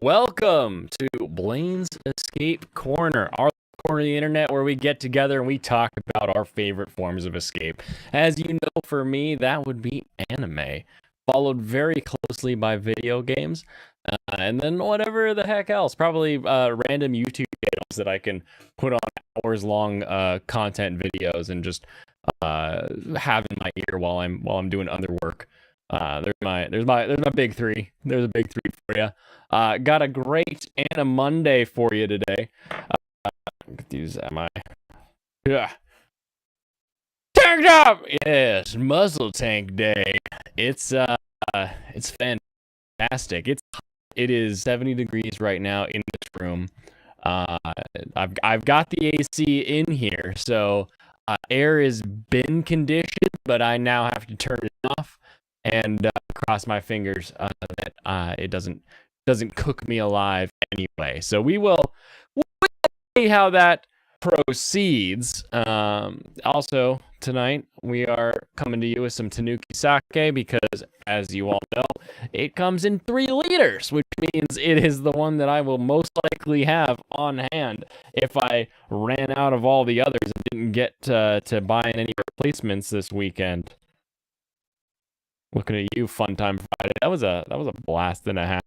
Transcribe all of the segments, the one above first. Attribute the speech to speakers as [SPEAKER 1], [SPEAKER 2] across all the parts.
[SPEAKER 1] Welcome to Blaine's Escape Corner, our corner of the internet where we get together and we talk about our favorite forms of escape. As you know, for me, that would be anime, followed very closely by video games, and then whatever the heck else, probably random YouTube videos that I can put on hours-long content videos and just have in my ear while I'm doing other work. There's my big three. There's a big three for you. Got a great AniMonday for you today. These yeah. Tanked up. Yes, muscle tank day. It's fantastic. It is 70 degrees right now in this room. I've got the AC in here, so air has been conditioned, but I now have to turn it off and cross my fingers that it doesn't cook me alive anyway. So we'll see how that proceeds. Also, tonight we are coming to you with some Tanuki sake because, as you all know, it comes in 3 liters, which means it is the one that I will most likely have on hand if I ran out of all the others and didn't get to buy any replacements this weekend. Looking at you, Fun Time Friday. That was a blast and a half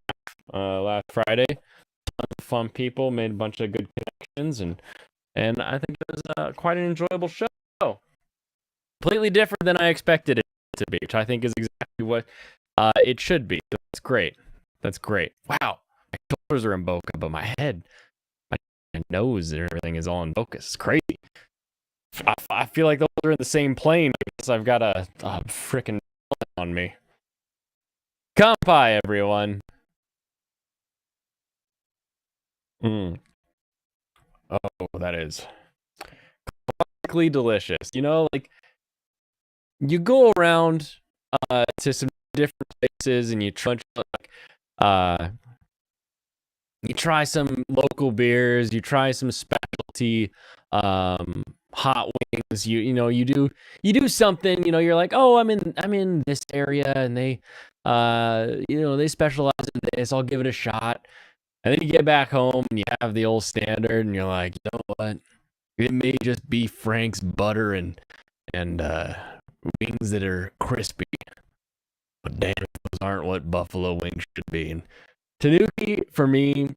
[SPEAKER 1] last Friday. Tons of fun people, made a bunch of good connections, and I think it was quite an enjoyable show. Completely different than I expected it to be, which I think is exactly what it should be. That's great. That's great. Wow, my shoulders are in bokeh, but my head, my nose, and everything is all in focus. It's crazy. I feel like those are in the same plane. I guess I've got a freaking on me. Kampai, everyone. Oh, that is classically delicious. You know, like you go around to some different places and you try some local beers, you try some specialty hot wings, you do something, you're like, oh, I'm in this area and they they specialize in this, I'll give it a shot. And then you get back home and you have the old standard and you're like, you know what, it may just be Frank's butter and wings that are crispy, but damn, those aren't what buffalo wings should be. And Tanuki for me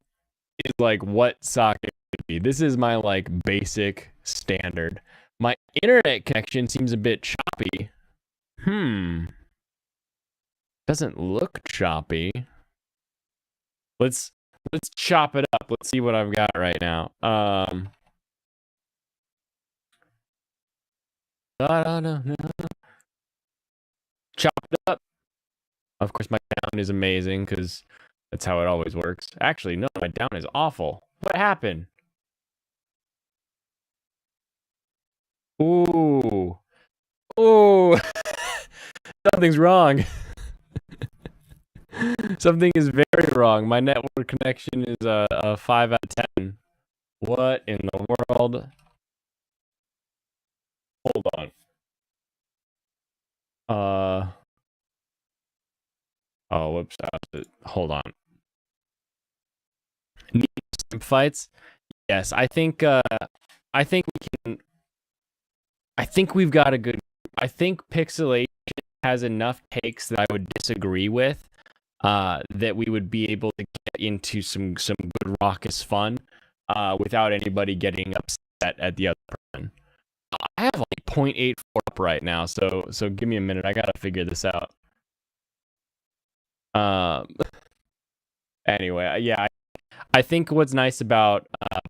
[SPEAKER 1] is like what sake should be. This is my like basic standard. My internet connection seems a bit choppy. Doesn't look choppy. Let's chop it up. Let's see what I've got right now. Chop it up. Of course, my sound is amazing because that's how it always works. Actually, no, my down is awful. What happened? Ooh. Ooh. Something's wrong. Something is very wrong. My network connection is a 5 out of 10. What in the world? Hold on. Oh, whoops. Hold on. Need some fights? Yes, I think we can. I think we've got a good. I think Pixelation has enough takes that I would disagree with. That we would be able to get into some good raucous fun, without anybody getting upset at the other person. I have like 0.84 up right now, so give me a minute. I gotta figure this out. Anyway, yeah, I think what's nice about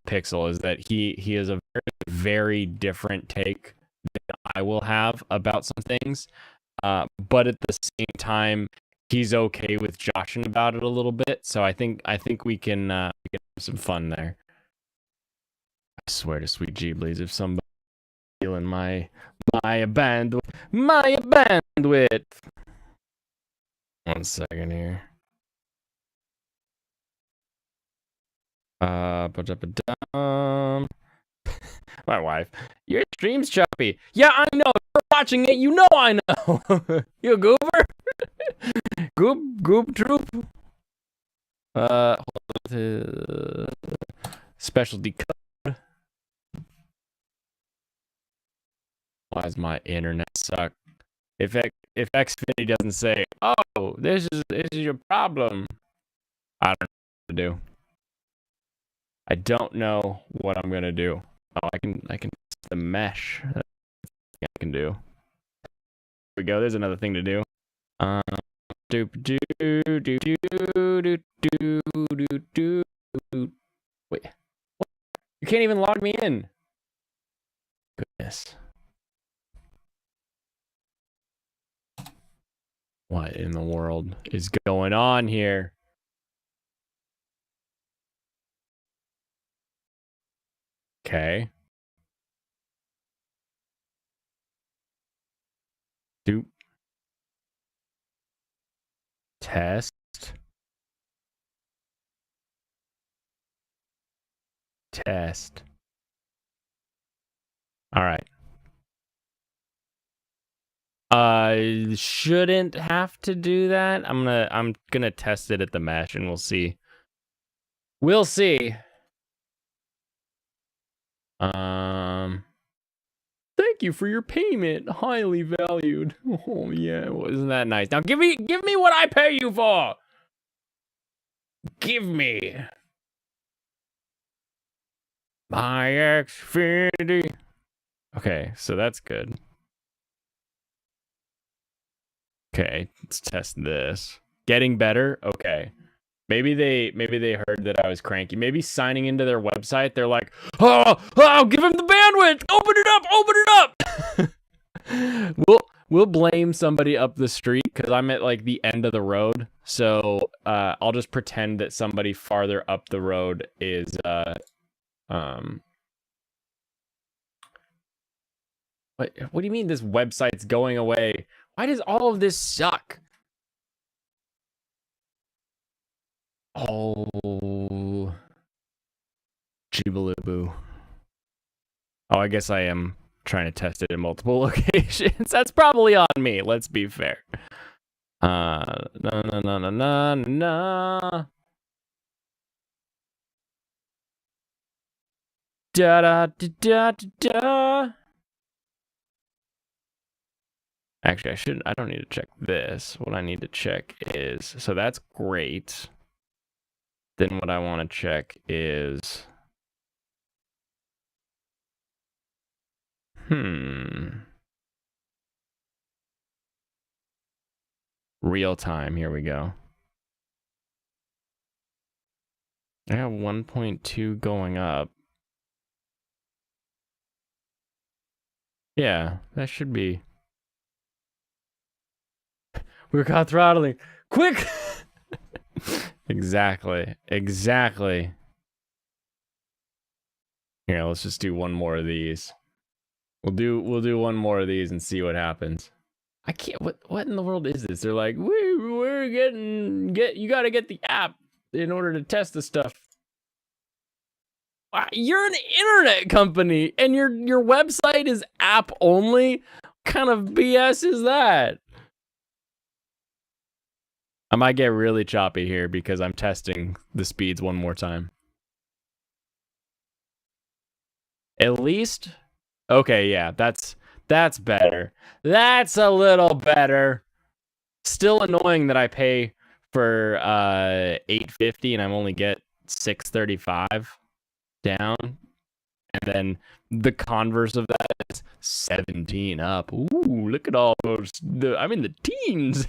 [SPEAKER 1] Pixel is that he is a very, very different take than I will have about some things, but at the same time, he's okay with joshing about it a little bit. So I think we can have some fun there. I swear to sweet Ghibli's, if somebody feeling my bandwidth. 1 second here. My wife. Your stream's choppy. Yeah, I know. You're watching it. You know I know. You goober. Goop troop. Hold on. Specialty code. Why does my internet suck? If Xfinity doesn't say, "Oh, this is your problem," I don't know what to do. I don't know what I'm gonna do. Oh, I can the mesh. That's what I can do. Here we go. There's another thing to do. Do do do do do do do do. Wait, what? You can't even log me in. Goodness. What in the world is going on here? Okay. Do test. Test. All right. Shouldn't have to do that. I'm gonna test it at the mesh and we'll see. We'll see. Thank you for your payment. Highly valued. Oh yeah, wasn't that nice? Now give me what I pay you for. Give me my Xfinity. Okay, so that's good. Okay, let's test this. Getting better? Okay. Maybe they heard that I was cranky. Maybe signing into their website, they're like, oh, give him the bandwidth. Open it up. We'll blame somebody up the street because I'm at like the end of the road. So I'll just pretend that somebody farther up the road is what do you mean this website's going away? Why does all of this suck? Oh, Jibaloo. Oh, I guess I am trying to test it in multiple locations. That's probably on me. Let's be fair. No. Da. Actually, I don't need to check this. What I need to check is, so that's great. Then what I want to check is, real time. Here we go. I have 1.2 going up. Yeah, that should be. We're caught throttling. Quick! Exactly. Here, let's just do one more of these. We'll do one more of these and see what happens. I can't. What in the world is this? They're like, we're you got to get the app in order to test the stuff. You're an internet company and your website is app only. What kind of BS is that? I might get really choppy here because I'm testing the speeds one more time. At least, okay, yeah, that's better. That's a little better. Still annoying that I pay for $8.50 and I only get $6.35 down, and then the converse of that is 17 up. Ooh, look at all those. I'm in the teens.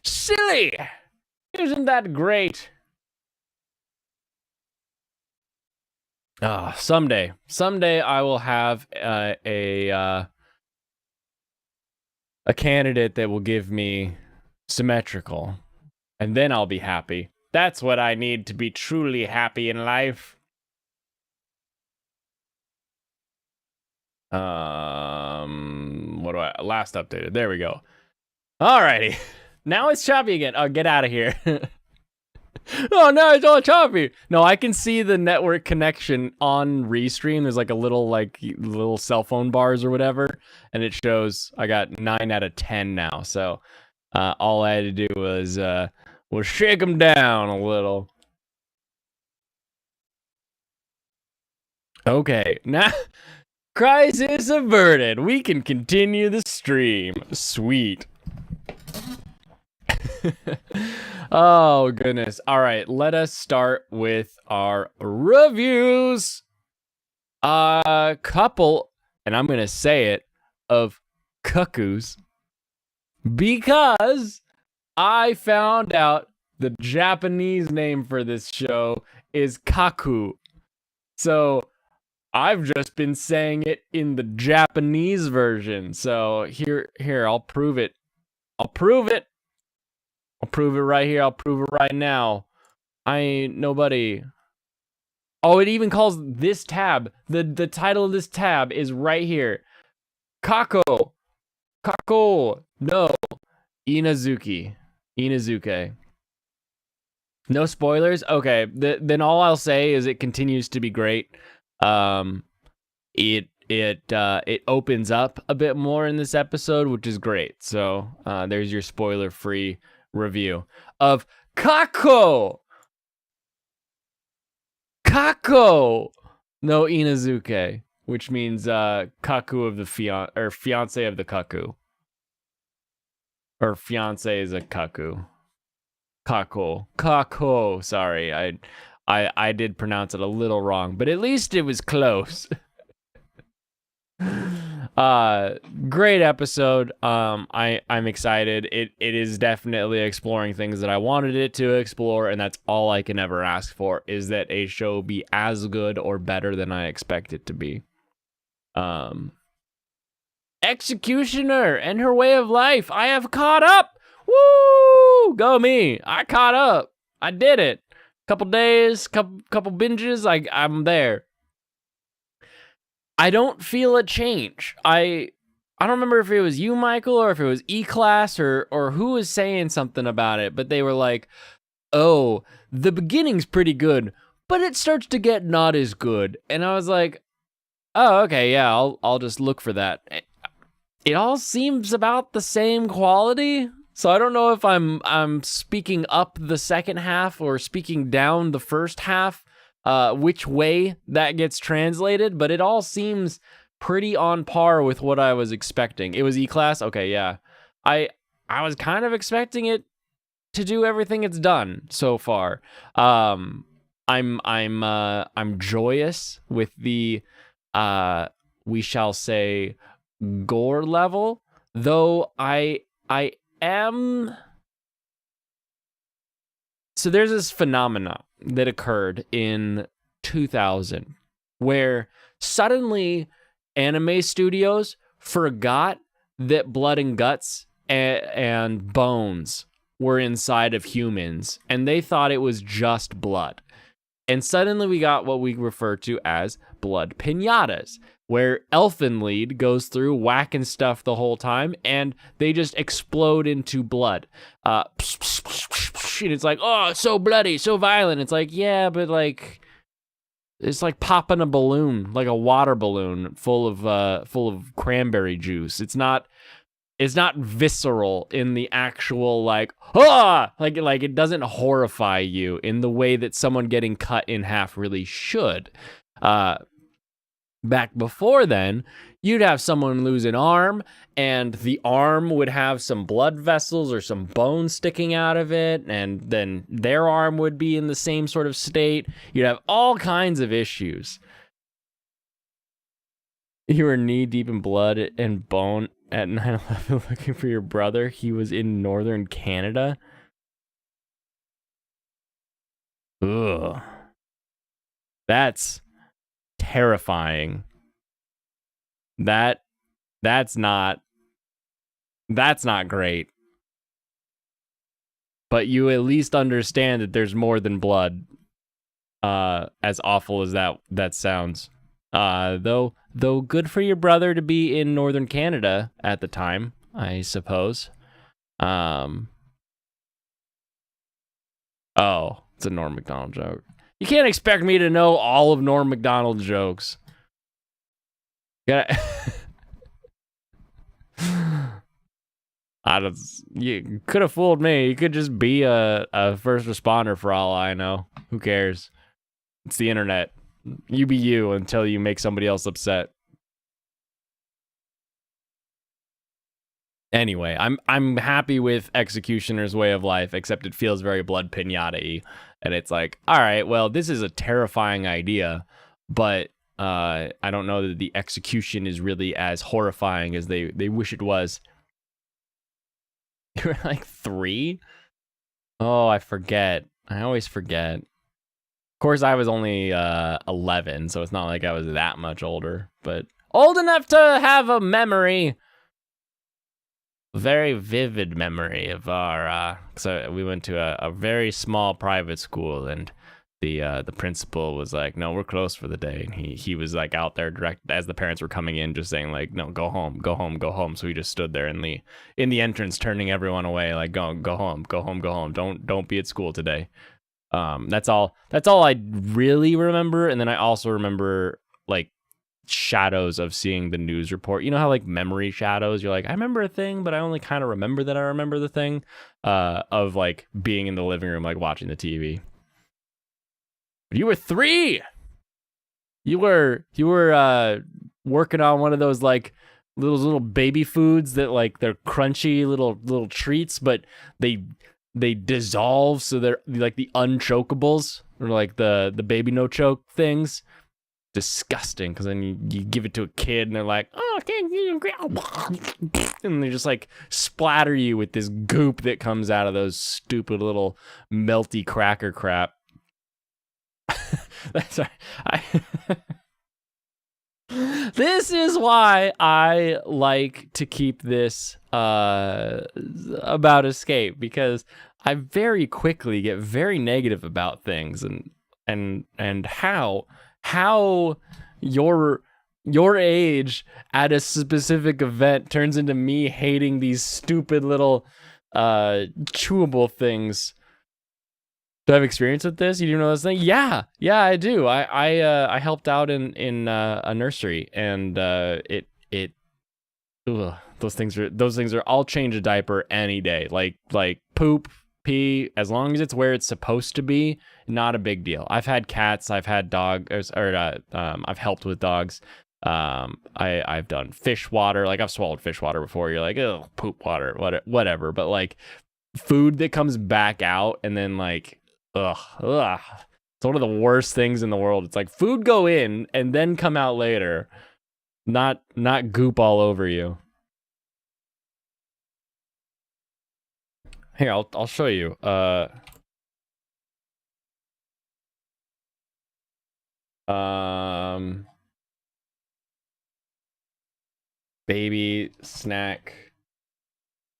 [SPEAKER 1] Silly. Isn't that great? Someday I will have a candidate that will give me symmetrical, and then I'll be happy. That's what I need to be truly happy in life. What do I last updated? There we go. Alrighty. Now it's choppy again. Oh, get out of here. Oh, no, it's all choppy. No, I can see the network connection on Restream. There's like a little cell phone bars or whatever, and it shows I got 9 out of 10 now. So all I had to do was We'll shake him down a little. Okay, now crisis averted. We can continue the stream. Sweet. Oh, goodness. All right, let us start with our reviews. A couple, and I'm going to say it, of cuckoos. Because I found out the Japanese name for this show is kaku. So I've just been saying it in the Japanese version. So here, I'll prove it. I'll prove it right here. I'll prove it right now. I ain't nobody. Oh, it even calls this tab. The title of this tab is right here. Kako. No. Inazuki. Inazuke. No spoilers? Okay. Then all I'll say is it continues to be great. It opens up a bit more in this episode, which is great. So there's your spoiler-free review of Kako no Inazuke, which means Kaku of the fiance of the Kaku, or fiance is a Kaku. Kako. Sorry, I did pronounce it a little wrong, but at least it was close. Great episode. I'm excited. It is definitely exploring things that I wanted it to explore, and that's all I can ever ask for, is that a show be as good or better than I expect it to be. Executioner and her way of life. I have caught up. Woo! Go me. I caught up. I did it. Couple days, couple binges. I'm there. I don't feel a change. I don't remember if it was you, Michael, or if it was E-Class, or who was saying something about it, but they were like, oh, the beginning's pretty good, but it starts to get not as good. And I was like, oh, okay, yeah, I'll just look for that. It all seems about the same quality, so I don't know if I'm speaking up the second half or speaking down the first half. Which way that gets translated, but it all seems pretty on par with what I was expecting. It was E-Class? Okay, yeah. I was kind of expecting it to do everything it's done so far. I'm joyous with the we shall say gore level, though I am. So there's this phenomena that occurred in 2000 where suddenly anime studios forgot that blood and guts and bones were inside of humans, and they thought it was just blood. And suddenly we got what we refer to as blood piñatas, where Elfenlied goes through whacking stuff the whole time, and they just explode into blood. And it's like, oh, so bloody, so violent. It's like, yeah, but like, it's like popping a balloon, like a water balloon full of cranberry juice. It's not visceral in the actual like it doesn't horrify you in the way that someone getting cut in half really should. Back before then, you'd have someone lose an arm, and the arm would have some blood vessels or some bones sticking out of it, and then their arm would be in the same sort of state. You'd have all kinds of issues. You were knee-deep in blood and bone at 9/11 looking for your brother. He was in northern Canada. Ugh. That's terrifying. That's not great. But you at least understand that there's more than blood. As awful as that sounds. Though good for your brother to be in northern Canada at the time, I suppose. Oh, it's a Norm Macdonald joke. You can't expect me to know all of Norm Macdonald's jokes. You could have fooled me. You could just be a first responder for all I know. Who cares? It's the internet. You be you until you make somebody else upset. Anyway, I'm happy with Executioner's way of life, except it feels very Blood Pinata-y. And it's like, all right, well, this is a terrifying idea, but I don't know that the execution is really as horrifying as they wish it was. You're like 3? Oh, I forget. I always forget. Of course, I was only 11, so it's not like I was that much older, but old enough to have a memory. Very vivid memory of our so we went to a very small private school, and the principal was like, no, we're closed for the day, and he was like out there direct as the parents were coming in, just saying like, no, go home, go home, go home. So he just stood there in the entrance, turning everyone away, like, go home, go home, go home, don't be at school today. That's all I really remember. And then I also remember like shadows of seeing the news report. You know how like memory shadows, you're like, I remember a thing, but I only kind of remember that I remember the thing, of like being in the living room, like watching the TV. You were 3. You were working on one of those like little baby foods that like they're crunchy little treats, but they dissolve, so they're like the unchokables, or like the baby no choke things. Disgusting, because then you give it to a kid and they're like, oh, and they just like splatter you with this goop that comes out of those stupid little melty cracker crap. That's right. This is why I like to keep this about escape, because I very quickly get very negative about things, and how your age at a specific event turns into me hating these stupid little chewable things. Do I have experience with this? You do know this thing? Yeah, I do. I helped out in a nursery, and those things are, I'll change a diaper any day. Like poop, pee, as long as it's where it's supposed to be, not a big deal. I've had cats, I've had dogs, I've helped with dogs. I've done fish water, like I've swallowed fish water before. You're like, oh, poop water, whatever. But like food that comes back out and then like, ugh. It's one of the worst things in the world. It's like food go in and then come out later, not goop all over you. Here, I'll show you. Baby snack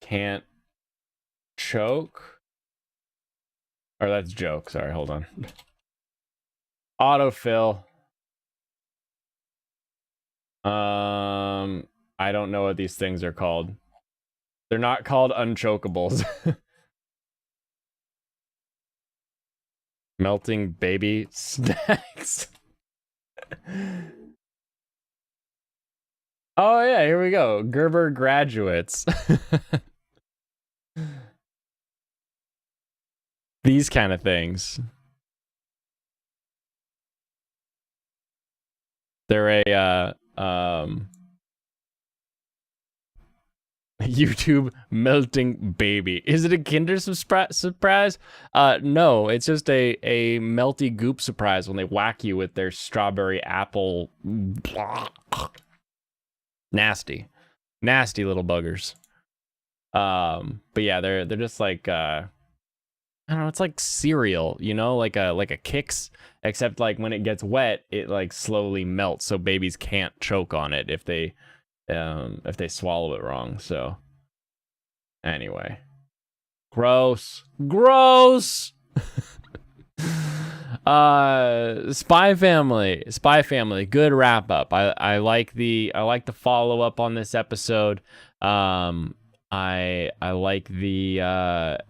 [SPEAKER 1] can't choke. Or that's joke. Sorry, hold on. Autofill. I don't know what these things are called. They're not called unchokables. Melting baby snacks. Oh yeah, here we go. Gerber graduates. These kind of things. They're a YouTube melting baby. Is it a Kinder surprise? No, it's just a melty goop surprise when they whack you with their strawberry apple. Nasty little buggers. But yeah, they're just like I don't know, it's like cereal, you know, like a Kix, except like when it gets wet, it like slowly melts, so babies can't choke on it if they swallow it wrong. So anyway, gross. Spy Family, good wrap up. I like the follow up on this episode. I like the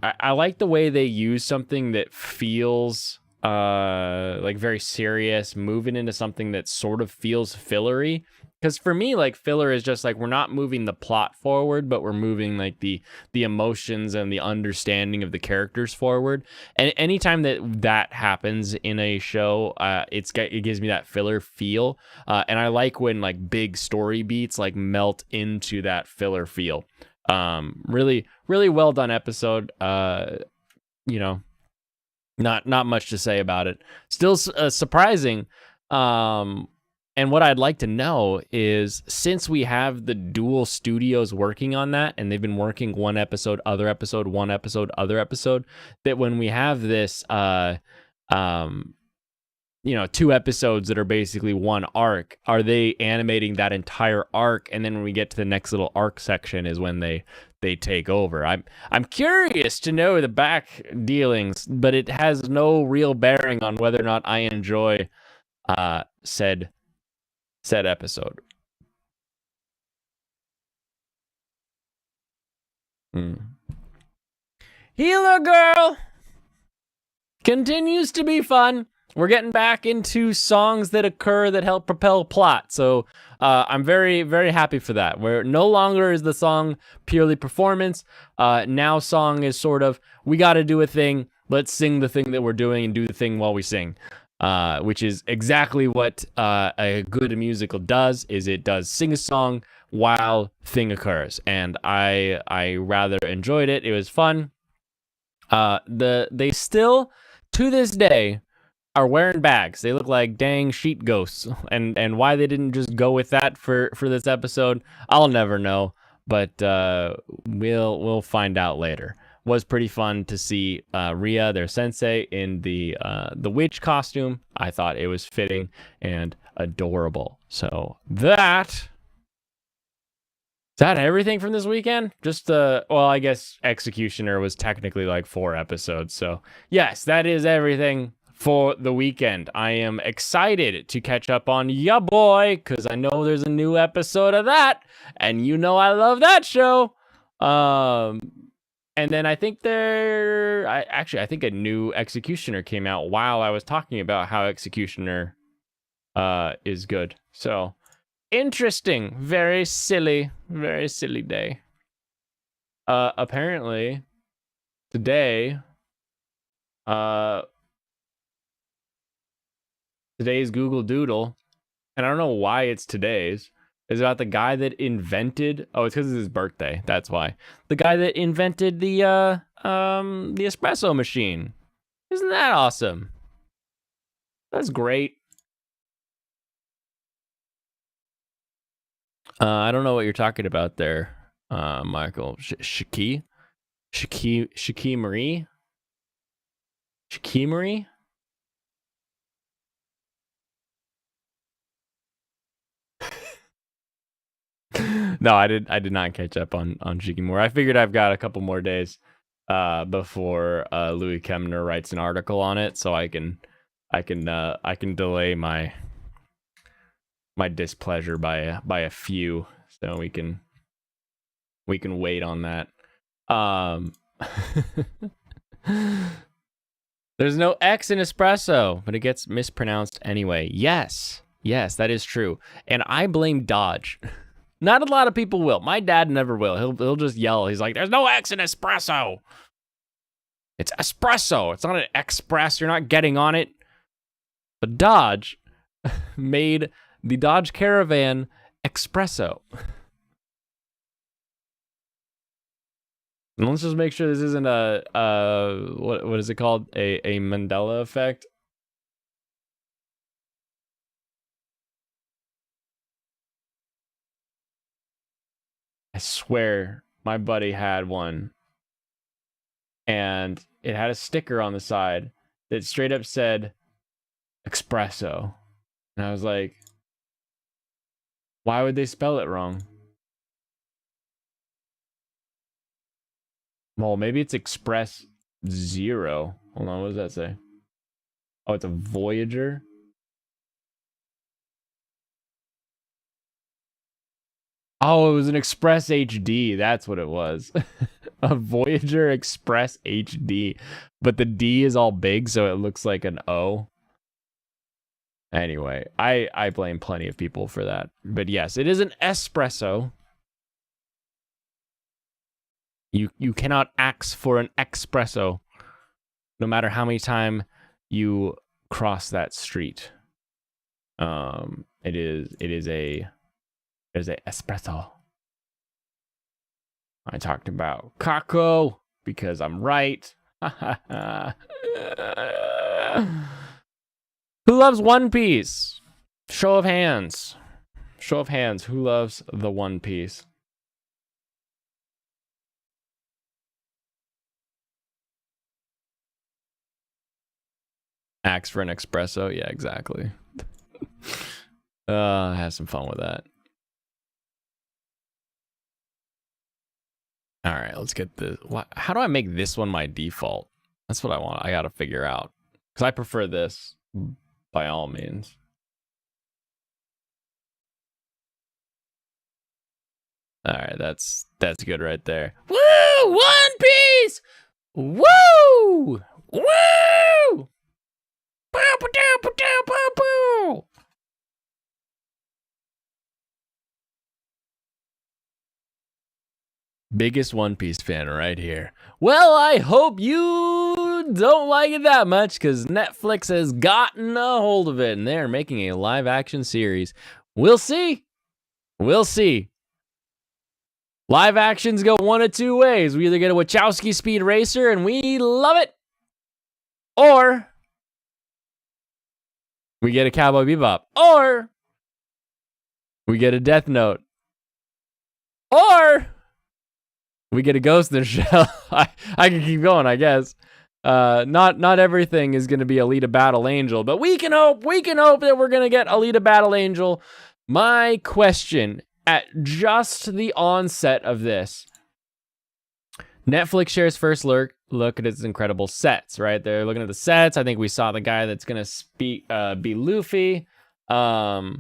[SPEAKER 1] I like the way they use something that feels like very serious, moving into something that sort of feels fillery. Because for me, like filler is just like we're not moving the plot forward, but we're moving like the emotions and the understanding of the characters forward. And anytime that happens in a show, it gives me that filler feel. And I like when like big story beats like melt into that filler feel. Really, really well done episode. You know, not much to say about it. Still surprising. And what I'd like to know is, since we have the dual studios working on that, and they've been working one episode, other episode, one episode, other episode, that when we have this, two episodes that are basically one arc, are they animating that entire arc, and then when we get to the next little arc section is when they take over? I'm curious to know the back dealings, but it has no real bearing on whether or not I enjoy said episode. Healer Girl continues to be fun. We're getting back into songs that occur that help propel plot. So I'm very, very happy for that. Where no longer is the song purely performance. Now song is sort of, we got to do a thing. Let's sing the thing that we're doing and do the thing while we sing. Which is exactly what a good musical does, is it does sing a song while thing occurs. And I rather enjoyed it. It was fun. They still, to this day, are wearing bags. They look like dang sheep ghosts, and why they didn't just go with that for this episode, I'll never know. But we'll find out later. Was pretty fun to see Ria, their sensei, in the witch costume. I thought it was fitting and adorable. So is that everything from this weekend? Just well, I guess Executioner was technically like 4 episodes. So yes, that is everything for the weekend. I am excited to catch up on Ya Boy, because I know there's a new episode of that, and you know I love that show. And then I think I think a new Executioner came out while I was talking about how Executioner is good. So interesting, very silly day. Apparently today, today's Google Doodle, and I don't know why it's today's, is about the guy that invented, it's because it's his birthday, that's why. The guy that invented the espresso machine. Isn't that awesome? That's great. I don't know what you're talking about there, Michael. Shaki Marie? Shaki Marie? No, I did not catch up on Shikimura. I figured I've got a couple more days before Louis Kemner writes an article on it, so I can delay my displeasure by a few, so we can wait on that. There's no X in espresso, but it gets mispronounced anyway. Yes, that is true, and I blame Dodge. Not a lot of people will. My dad never will. He'll just yell. He's like, "There's no X in espresso. It's espresso. It's not an express. You're not getting on it." But Dodge made the Dodge Caravan espresso. And let's just make sure this isn't what is it called? A Mandela effect. I swear my buddy had one, and it had a sticker on the side that straight up said espresso. And I was like, why would they spell it wrong? Well, maybe it's Express Zero. Hold on, what does that say? Oh, it's a Voyager. Oh, it was an Express HD. That's what it was. A Voyager Express HD, but the D is all big, so it looks like an O. Anyway, I blame plenty of people for that. But yes, it is an espresso. You cannot ask for an espresso, no matter how many times you cross that street. It is a espresso. I talked about Kako because I'm right. Who loves One Piece? Show of hands. Show of hands. Who loves the One Piece? Ask for an espresso. Yeah, exactly. Have some fun with that. All right, let's get this. How do I make this one my default? That's what I want. I got to figure out. Because I prefer this by all means. All right, that's good right there. Woo! One Piece! Woo! Woo! Biggest One Piece fan right here. Well, I hope you don't like it that much because Netflix has gotten a hold of it and they're making a live action series. We'll see. We'll see. Live actions go one of two ways. We either get a Wachowski Speed Racer and we love it, or we get a Cowboy Bebop, or we get a Death Note, or we get a Ghost in the Shell. I can keep going, I guess. Not everything is going to be Alita Battle Angel, but we can hope that we're going to get Alita Battle Angel. My question at just the onset of this, Netflix shares first look at its incredible sets, right? They're looking at the sets. I think we saw the guy that's going to be Luffy. Oh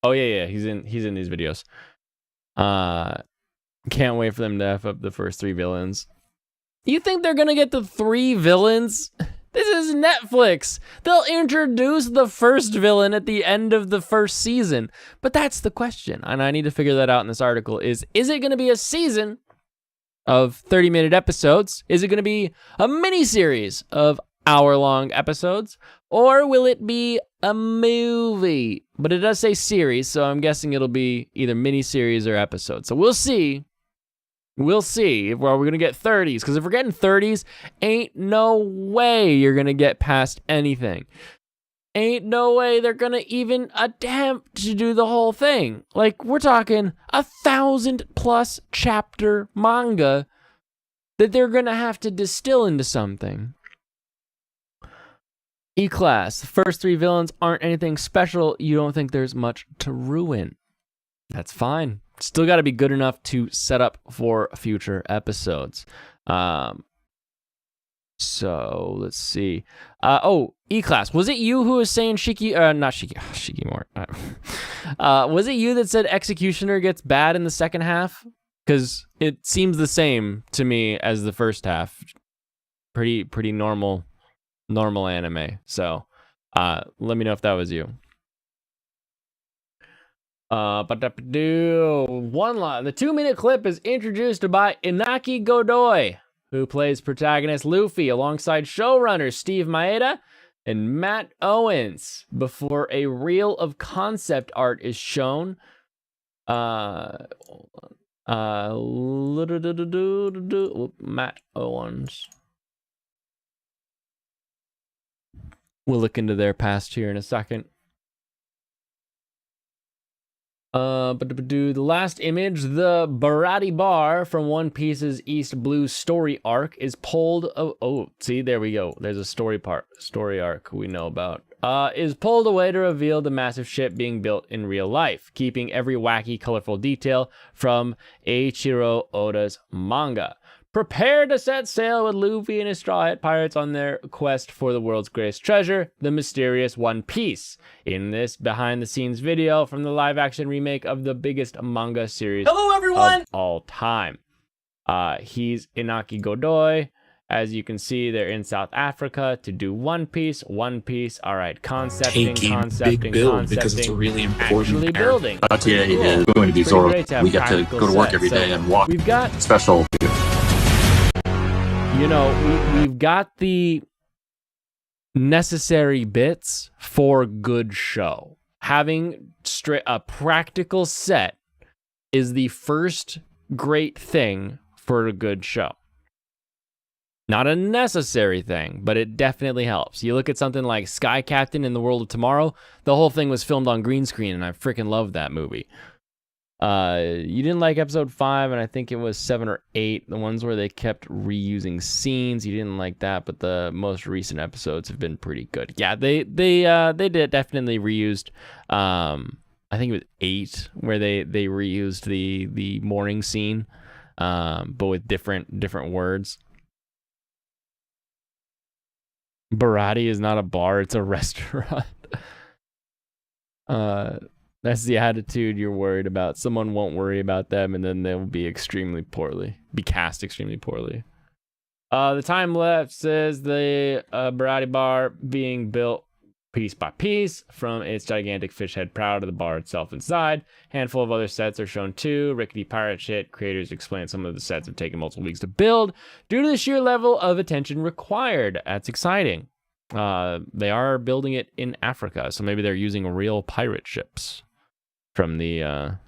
[SPEAKER 1] yeah, he's in these videos. Can't wait for them to F up the first 3 villains. You think they're gonna get the 3 villains? This is Netflix. They'll introduce the first villain at the end of the first season. But that's the question, and I need to figure that out in this article. Is it gonna be a season of 30-minute episodes? Is it gonna be a mini-series of hour-long episodes? Or will it be a movie? But it does say series, so I'm guessing it'll be either mini-series or episodes. So we'll see. We'll see if we're going to get 30s. Because if we're getting 30s, ain't no way you're going to get past anything. Ain't no way they're going to even attempt to do the whole thing. Like, we're talking 1,000+ chapter manga that they're going to have to distill into something. E-Class, the first 3 villains aren't anything special. You don't think there's much to ruin. That's fine. Still got to be good enough to set up for future episodes. So let's see. E-Class, was it you who was saying Shikimori? Was it you that said Executioner gets bad in the second half? Because it seems the same to me as the first half. Pretty normal anime. So let me know if that was you. One line. The 2-minute clip is introduced by Inaki Godoy, who plays protagonist Luffy alongside showrunners Steve Maeda and Matt Owens, before a reel of concept art is shown. Matt Owens. We'll look into their past here in a second. The last image, the Barati Bar from One Piece's East Blue story arc is pulled. Oh, see, there we go. There's a story arc we know about. Is pulled away to reveal the massive ship being built in real life, keeping every wacky, colorful detail from Eiichiro Oda's manga. Prepare to set sail with Luffy and his Straw Hat Pirates on their quest for the world's greatest treasure, the mysterious One Piece. In this behind-the-scenes video from the live-action remake of the biggest manga series of all time. He's Inaki Godoy. As you can see, they're in South Africa to do One Piece. All right, concepting,
[SPEAKER 2] big build because it's a really important
[SPEAKER 1] actually building.
[SPEAKER 2] GTA
[SPEAKER 1] Cool.
[SPEAKER 2] is going to be Zoro.
[SPEAKER 1] We get to go to work every day and walk. We've got
[SPEAKER 2] special.
[SPEAKER 1] We've got the necessary bits for a good show. Having a practical set is the first great thing for a good show. Not a necessary thing, but it definitely helps. You look at something like Sky Captain in the World of Tomorrow, the whole thing was filmed on green screen, and I freaking love that movie. You didn't like episode 5, and I think it was 7 or 8, the ones where they kept reusing scenes. You didn't like that, but the most recent episodes have been pretty good. Yeah, they did definitely reused. I think it was 8 where they reused the morning scene, but with different words. Barati is not a bar, it's a restaurant. That's the attitude you're worried about. Someone won't worry about them, and then they'll be cast extremely poorly. The time left says the Barati bar being built piece by piece from its gigantic fish head prow to the bar itself inside. Handful of other sets are shown too. Rickety pirate shit. Creators explain some of the sets have taken multiple weeks to build due to the sheer level of attention required. That's exciting. They are building it in Africa, so maybe they're using real pirate ships from the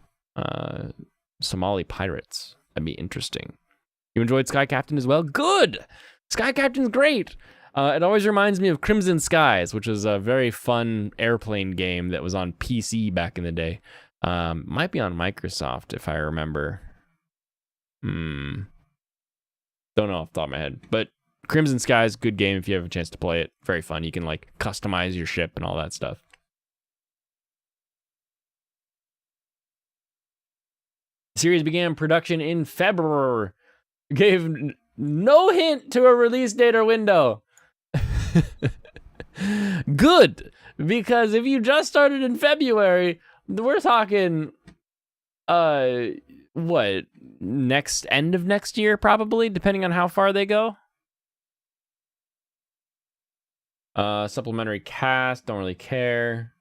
[SPEAKER 1] Somali pirates. That'd be interesting. You enjoyed Sky Captain as well? Good! Sky Captain's great! It always reminds me of Crimson Skies, which was a very fun airplane game that was on PC back in the day. Might be on Microsoft, if I remember. Don't know off the top of my head. But Crimson Skies, good game if you have a chance to play it. Very fun. You can like customize your ship and all that stuff. The series began production in February. Gave no hint to a release date or window. Good, because if you just started in February, we're talking end of next year probably, depending on how far they go. Supplementary cast, don't really care.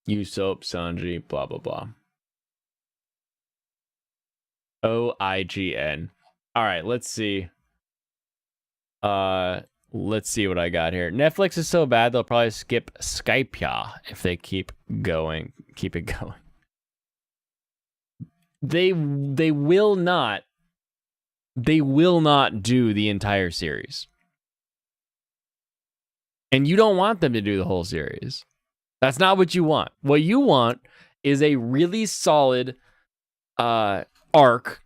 [SPEAKER 1] Usopp, Sanji, blah blah blah. OIGN. All right, let's see. Let's see what I got here. Netflix is so bad they'll probably skip Skype if they keep it going. They will not do the entire series. And you don't want them to do the whole series. That's not what you want. What you want is a really solid arc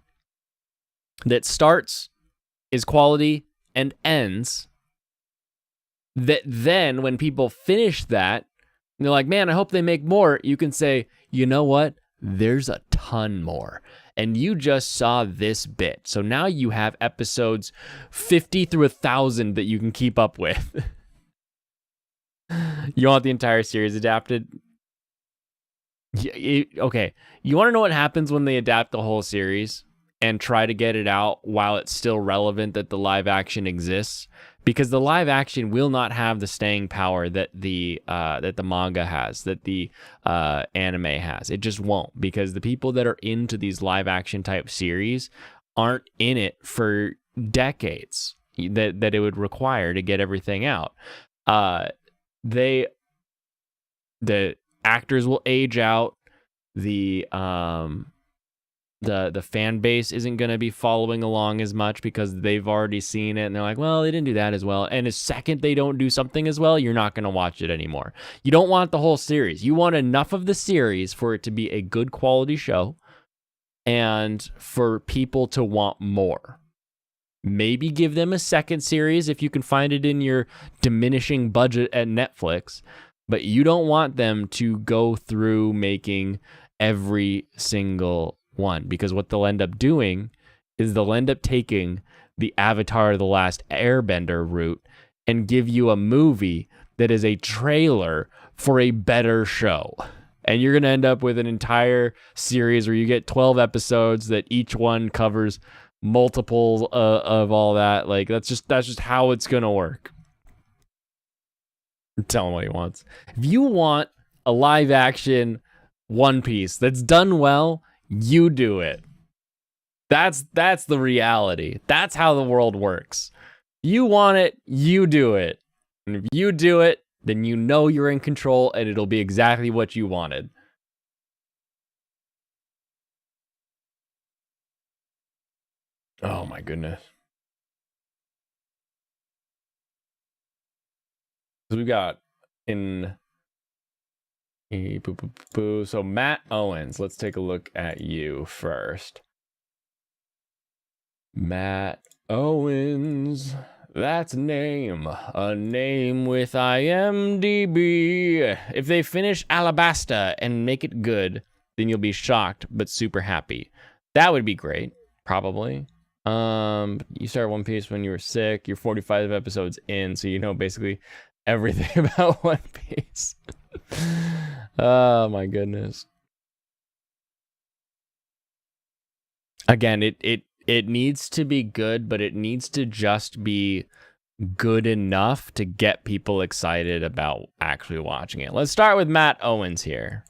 [SPEAKER 1] that starts, is quality, and ends. That then, when people finish that, and they're like, man, I hope they make more, you can say, you know what? There's a ton more. And you just saw this bit. So now you have episodes 50 through 1,000 that you can keep up with. You want the entire series adapted? Okay. You want to know what happens when they adapt the whole series and try to get it out while it's still relevant that the live action exists? Because the live action will not have the staying power that the manga has, that the anime has. It just won't, because the people that are into these live action type series aren't in it for decades that it would require to get everything out. The actors will age out. The fan base isn't going to be following along as much because they've already seen it and they're like, well, they didn't do that as well. And the second they don't do something as well, you're not going to watch it anymore. You don't want the whole series. You want enough of the series for it to be a good quality show and for people to want more. Maybe give them a second series if you can find it in your diminishing budget at Netflix, but you don't want them to go through making every single one, because what they'll end up doing is they'll end up taking the Avatar The Last Airbender route and give you a movie that is a trailer for a better show. And you're going to end up with an entire series where you get 12 episodes that each one covers multiples of all that. Like, that's just how it's going to work. Tell him what he wants. If you want a live action One Piece that's done well, you do it. That's the reality. That's how the world works. You want it, you do it. And if you do it, then you know you're in control and it'll be exactly what you wanted. Oh my goodness. So we got so Matt Owens, let's take a look at you first. Matt Owens, that's a name with IMDb. If they finish Alabasta and make it good, then you'll be shocked but super happy. That would be great, probably. You started One Piece when you were sick. You're 45 episodes in, so you know basically everything about One Piece. Oh my goodness. Again, it needs to be good, but it needs to just be good enough to get people excited about actually watching it. Let's start with Matt Owens here.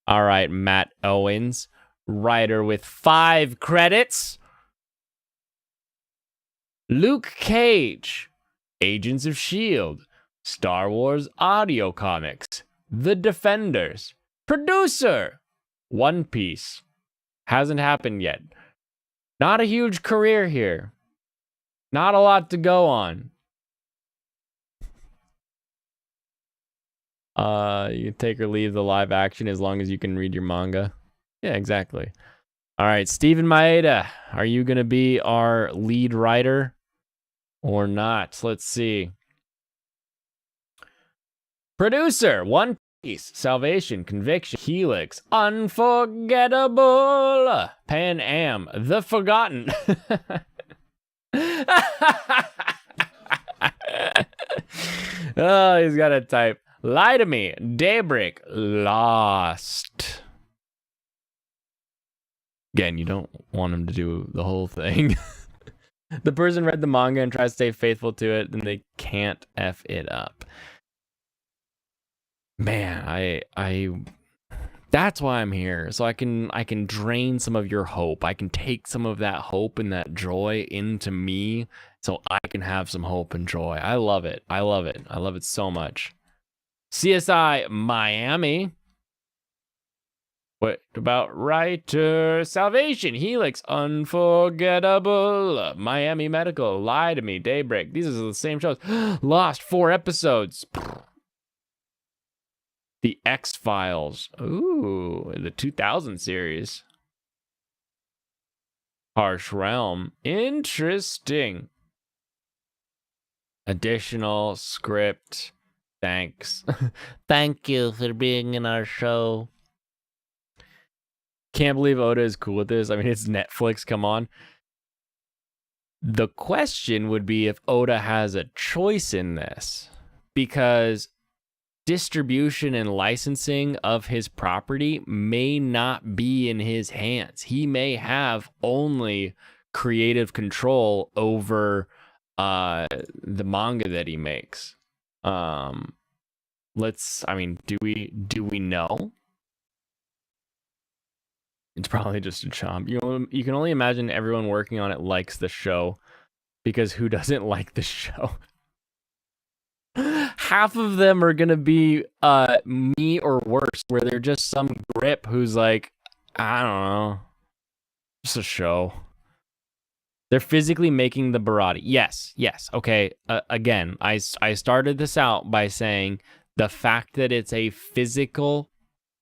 [SPEAKER 1] All right, Matt Owens, writer with 5 credits. Luke Cage, Agents of S.H.I.E.L.D., Star Wars audio comics, The Defenders, producer, One Piece. Hasn't happened yet. Not a huge career here. Not a lot to go on. You take or leave the live action as long as you can read your manga. Yeah, exactly. All right, Steven Maeda, are you going to be our lead writer or not? Let's see. Producer, One Piece, Salvation, Conviction, Helix, Unforgettable, Pan Am, The Forgotten. Oh, he's got to type. Lie to Me, Daybreak, Lost. Again, you don't want him to do the whole thing. The person read the manga and tries to stay faithful to it, then they can't F it up. Man, I that's why I'm here. So I can drain some of your hope. I can take some of that hope and that joy into me so I can have some hope and joy. I love it. I love it. I love it so much. CSI Miami. What about writer? Salvation, Helix, Unforgettable, Miami Medical, Lie to Me, Daybreak. These are the same shows. Lost 4 episodes. The X-Files. Ooh, the 2000 series. Harsh Realm. Interesting. Additional script. Thanks. Thank you for being in our show. Can't believe Oda is cool with this. I mean, it's Netflix. Come on. The question would be if Oda has a choice in this, because distribution and licensing of his property may not be in his hands. He may have only creative control over the manga that he makes. Do we know? It's probably just a chomp. You can only imagine everyone working on it likes the show, because who doesn't like the show? Half of them are gonna be me or worse, where they're just some grip who's like, I don't know, just a show. They're physically making the Barati. Yes. Okay. Again, I started this out by saying the fact that it's a physical,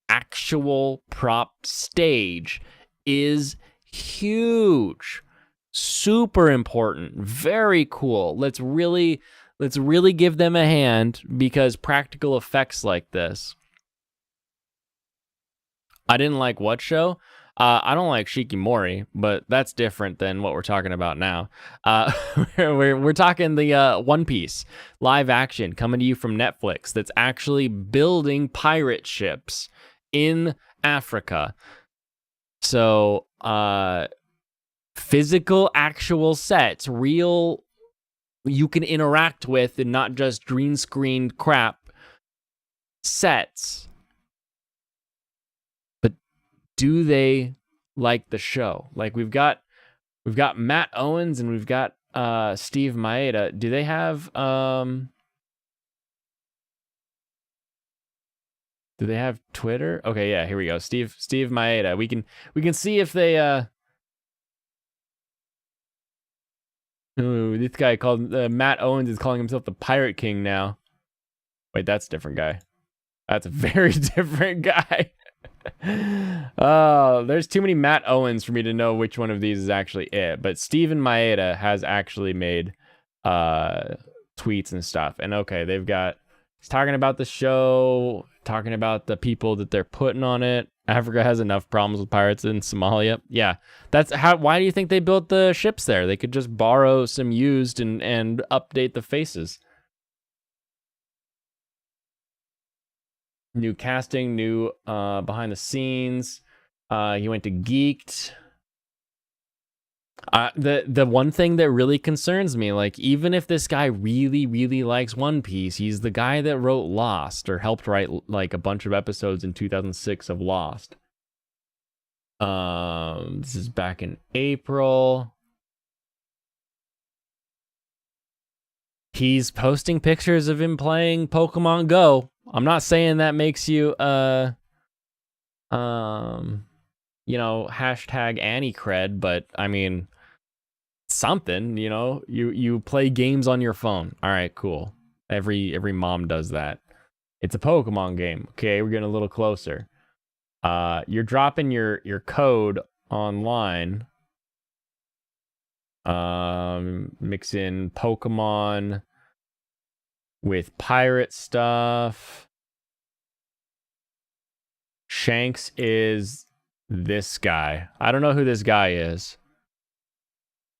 [SPEAKER 1] actual prop stage is huge, super important, very cool. Let's really give them a hand, because practical effects like this. I didn't like what show? I don't like Shikimori, but that's different than what we're talking about now. We're talking the One Piece live action coming to you from Netflix that's actually building pirate ships in Africa. So, physical, actual sets, real, you can interact with, and not just green screened crap sets. But do they like the show? Like we've got Matt Owens and we've got Steve Maeda. Do they have Twitter? Okay, yeah, here we go. Steve Maeda. We can see if they ooh, this guy called Matt Owens is calling himself the Pirate King now. Wait, that's a different guy. That's a very different guy. Oh, there's too many Matt Owens for me to know which one of these is actually it. But Steven Maeda has actually made tweets and stuff. And okay, he's talking about the show, talking about the people that they're putting on it. Africa has enough problems with pirates in Somalia. Yeah, why do you think they built the ships there? They could just borrow some used and update the faces. New casting, new behind the scenes. He went to Geeked. The one thing that really concerns me, like even if this guy really, really likes One Piece, he's the guy that wrote Lost or helped write like a bunch of episodes in 2006 of Lost. This is back in April. He's posting pictures of him playing Pokemon Go. I'm not saying that makes you hashtag Annie cred, but I mean something, you play games on your phone. All right, cool. Every mom does that. It's a Pokemon game. Okay, we're getting a little closer. You're dropping your code online. Mix in Pokemon with pirate stuff. Shanks is this guy. I don't know who this guy is.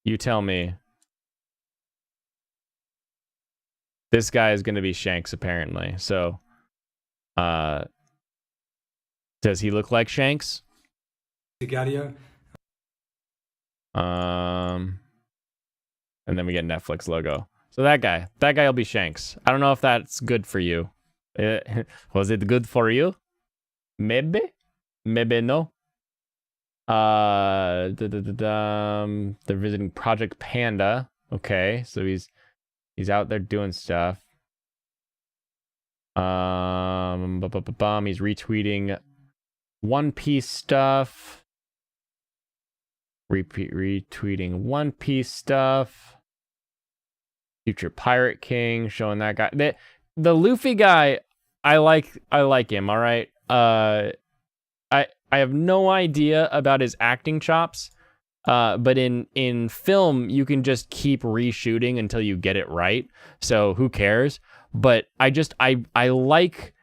[SPEAKER 1] You tell me. This guy is going to be Shanks, apparently. So, does he look like Shanks?
[SPEAKER 3] Sicario.
[SPEAKER 1] And then we get Netflix logo. So that guy will be Shanks. I don't know if that's good for you. Was it good for you? Maybe no. They're visiting Project Panda. Okay, so he's out there doing stuff. He's retweeting One Piece stuff. Retweeting One Piece stuff. Future Pirate King, showing that guy. The Luffy guy, I like him, all right? I have no idea about his acting chops. But in film, you can just keep reshooting until you get it right. So who cares? But I like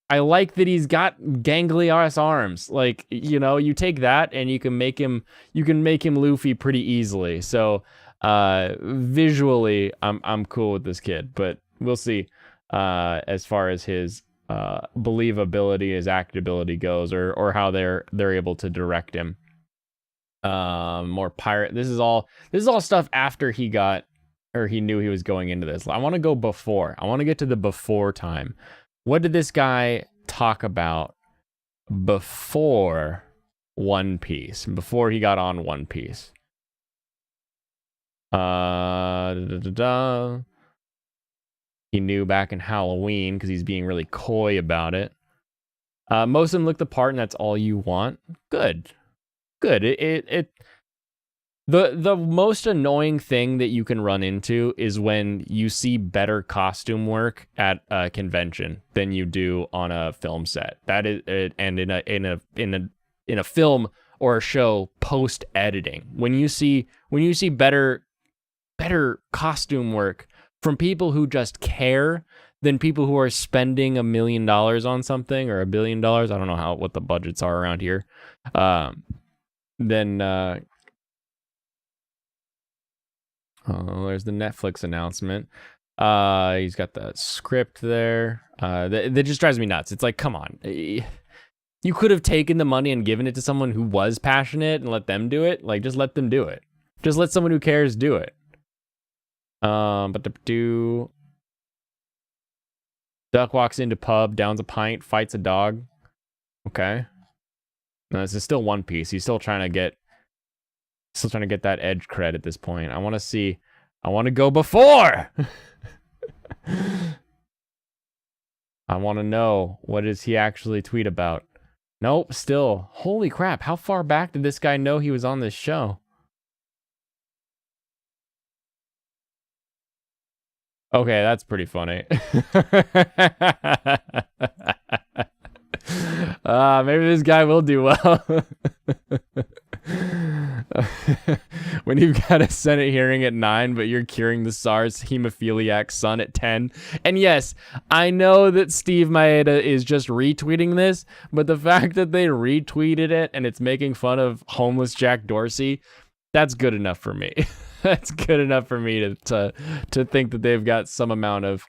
[SPEAKER 1] that he's got gangly ass arms. Like, you take that and you can make him Luffy pretty easily. So visually I'm cool with this kid, but we'll see as far as his believability, his actability goes, or how they're able to direct him. More pirate. This is all stuff after he knew he was going into this. I want to go before. I want to get to the before time. What did this guy talk about before One Piece? Before he got on One Piece? He knew back in Halloween because he's being really coy about it. Most of them look the part, and that's all you want. Good. The most annoying thing that you can run into is when you see better costume work at a convention than you do on a film set. That is, and in a film or a show post editing, when you see better costume work from people who just care than people who are spending $1 million on something or $1 billion. I don't know what the budgets are around here. then there's the Netflix announcement. He's got the script there. That just drives me nuts. It's like, come on. You could have taken the money and given it to someone who was passionate and let them do it. Like, just let them do it. Just let someone who cares do it. But to do... Duck walks into pub, downs a pint, fights a dog. Okay. No, this is still One Piece. He's still trying to get that edge cred at this point. I want to see... I want to go before! I want to know, what does he actually tweet about? Nope, still. Holy crap, how far back did this guy know he was on this show? Okay, that's pretty funny. Maybe this guy will do well. When you've got a Senate hearing at 9, but you're curing the SARS hemophiliac son at 10. And yes, I know that Steve Maeda is just retweeting this, but the fact that they retweeted it and it's making fun of homeless Jack Dorsey, that's good enough for me. That's good enough for me to think that they've got some amount of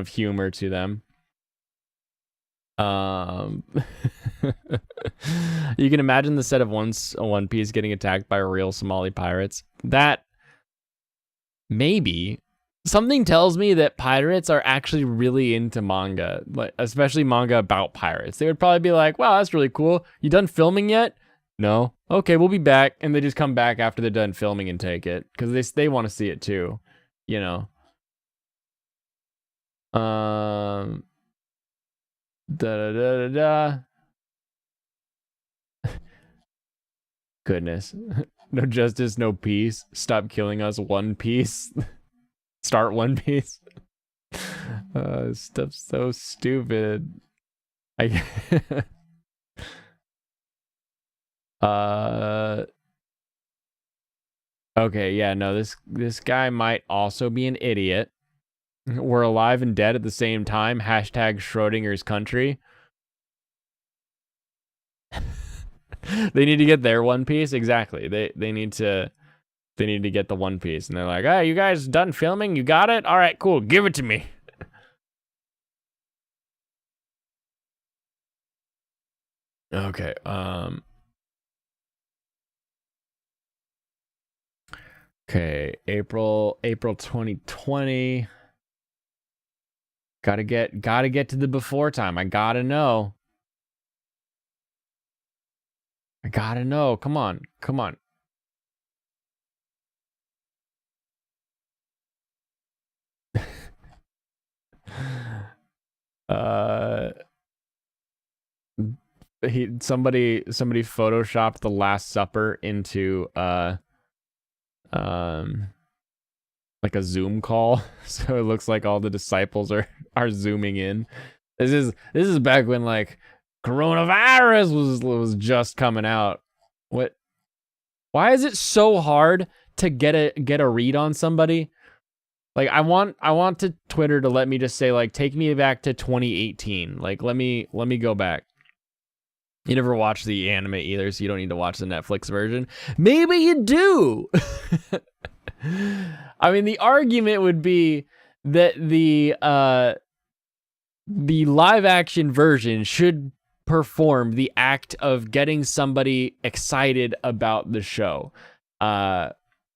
[SPEAKER 1] humor to them. You can imagine the set of One Piece getting attacked by real Somali pirates. That maybe something tells me that pirates are actually really into manga, like especially manga about pirates. They would probably be like, "Wow, that's really cool. You done filming yet?" No. Okay, we'll be back, and they just come back after they're done filming and take it because they want to see it too, you know. Da da da da da. Goodness. No justice, no peace. Stop killing us, One Piece. Start One Piece. Stuff's so stupid. Okay, yeah, no, this guy might also be an idiot. We're alive and dead at the same time. Hashtag Schrodinger's country. They need to get their One Piece. Exactly. They need to get the One Piece. And they're like, "Hey, you guys done filming? You got it? All right, cool. Give it to me." Okay. Okay, April 2020. Gotta get to the before time. I gotta know. Come on. Somebody photoshopped the Last Supper into like a Zoom call, so it looks like all the disciples are zooming in. This is back when like coronavirus was just coming out. What? Why is it so hard to get a read on somebody? Like I want to Twitter to let me just say like take me back to 2018. Like let me go back. You never watch the anime either, so you don't need to watch the Netflix version. Maybe you do. I mean, the argument would be that the live action version should perform the act of getting somebody excited about the show,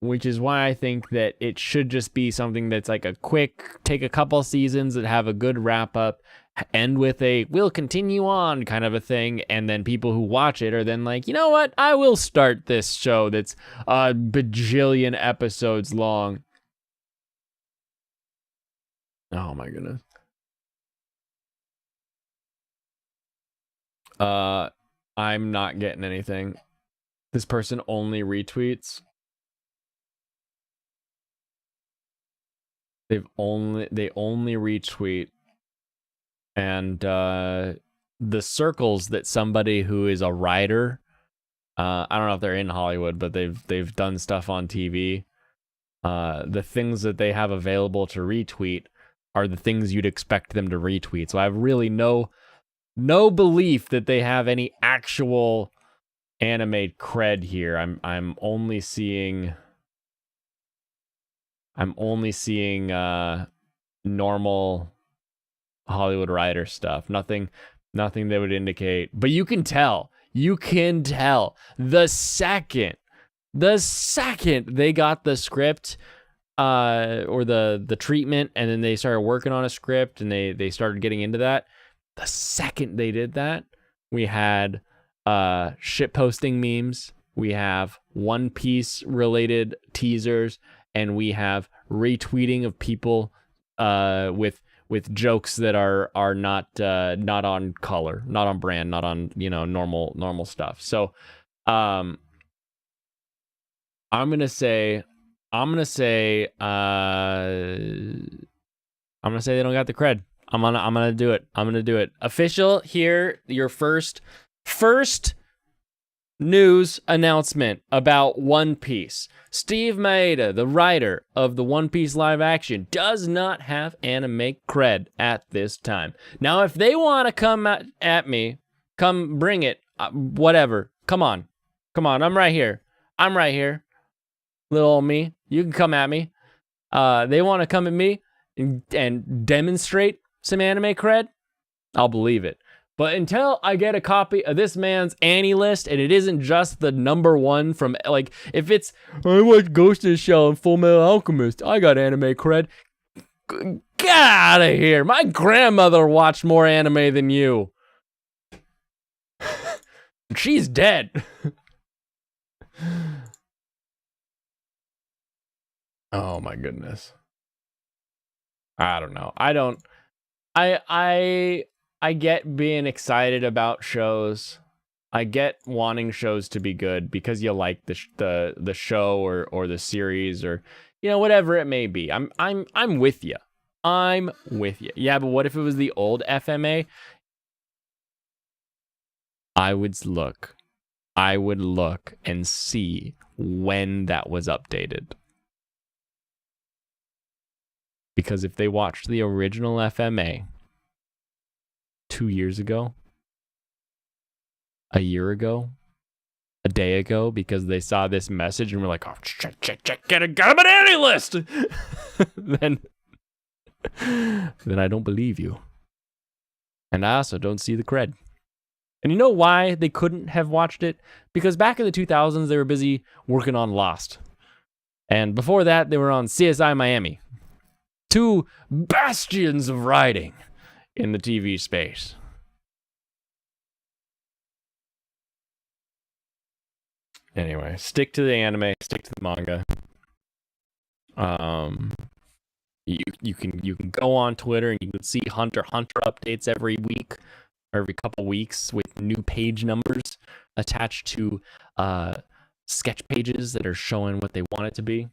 [SPEAKER 1] which is why I think that it should just be something that's like a quick, take a couple seasons that have a good wrap up, end with a "we'll continue on" kind of a thing, and then people who watch it are then like, you know what, I will start this show that's a bajillion episodes long. Oh my goodness. I'm not getting anything. This person only retweets. They only retweet. And the circles that somebody who is a writer, I don't know if they're in Hollywood, but they've done stuff on TV. The things that they have available to retweet are the things you'd expect them to retweet. So I have really no belief that they have any actual anime cred here. I'm only seeing normal Hollywood writer stuff. Nothing that would indicate. But you can tell the second they got the script or the treatment, and then they started working on a script and they started getting into that. The second they did that, we had shit posting memes, we have One Piece related teasers, and we have retweeting of people with jokes that are not on color, not on brand, not on normal stuff. So I'm gonna say they don't got the cred. I'm gonna do it. Official here, your first news announcement about One Piece. Steve Maeda, the writer of the One Piece live action, does not have anime cred at this time. Now, if they want to come at me, come bring it, whatever. Come on. I'm right here. Little old me. You can come at me. They want to come at me and demonstrate some anime cred, I'll believe it. But until I get a copy of this man's Annie list, and it isn't just the number one from, like, if it's, I watched Ghost in the Shell and Full Metal Alchemist, I got anime cred. Get out of here. My grandmother watched more anime than you. She's dead. Oh my goodness. I don't know. I get being excited about shows. I get wanting shows to be good because you like the show or the series or whatever it may be. I'm with you. Yeah, but what if it was the old FMA? I would look and see when that was updated. Because if they watched the original FMA 2 years ago, a year ago, a day ago, because they saw this message and were like, oh, check, get a Annie list, then I don't believe you. And I also don't see the cred. And you know why they couldn't have watched it? Because back in the 2000s, they were busy working on Lost. And before that, they were on CSI Miami. Two bastions of writing in the TV space. Anyway, stick to the anime, stick to the manga. You can go on Twitter and you can see Hunter updates every week or every couple weeks with new page numbers attached to sketch pages that are showing what they want it to be.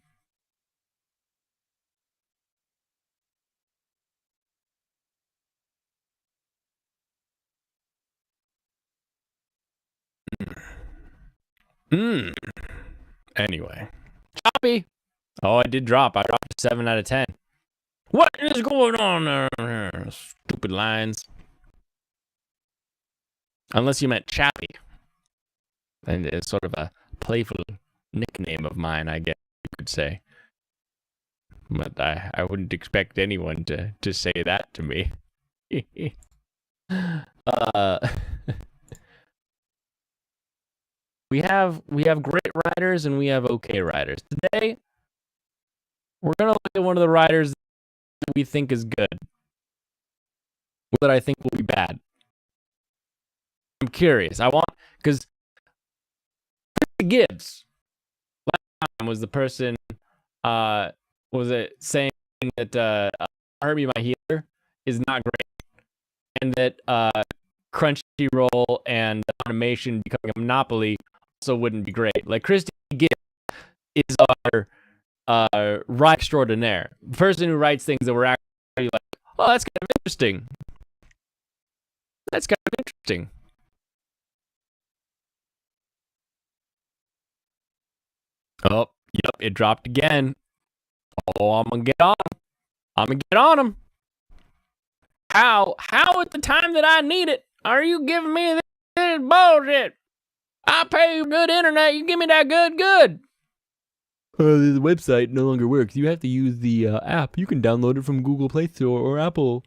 [SPEAKER 1] Anyway. Choppy. Oh, I did drop. I dropped a 7 out of 10. What is going on there? Stupid lines. Unless you meant Chappy. And it's sort of a playful nickname of mine, I guess you could say. But I wouldn't expect anyone to say that to me. We have great writers and we have okay writers. Today, we're gonna look at one of the writers that we think is good, that I think will be bad. I'm curious. Because Gibbs last time was the person. Was it saying that Herbie My Healer is not great, and that Crunchyroll and animation becoming a monopoly also wouldn't be great. Like Christy Gibbs is our writer extraordinaire, the person who writes things that were actually like, oh, that's kind of interesting. Oh, yep, it dropped again. Oh, I'm gonna get on him. How at the time that I need it are you giving me this bullshit? I pay you good internet. You give me that good. The website no longer works. You have to use the app. You can download it from Google Play Store or Apple,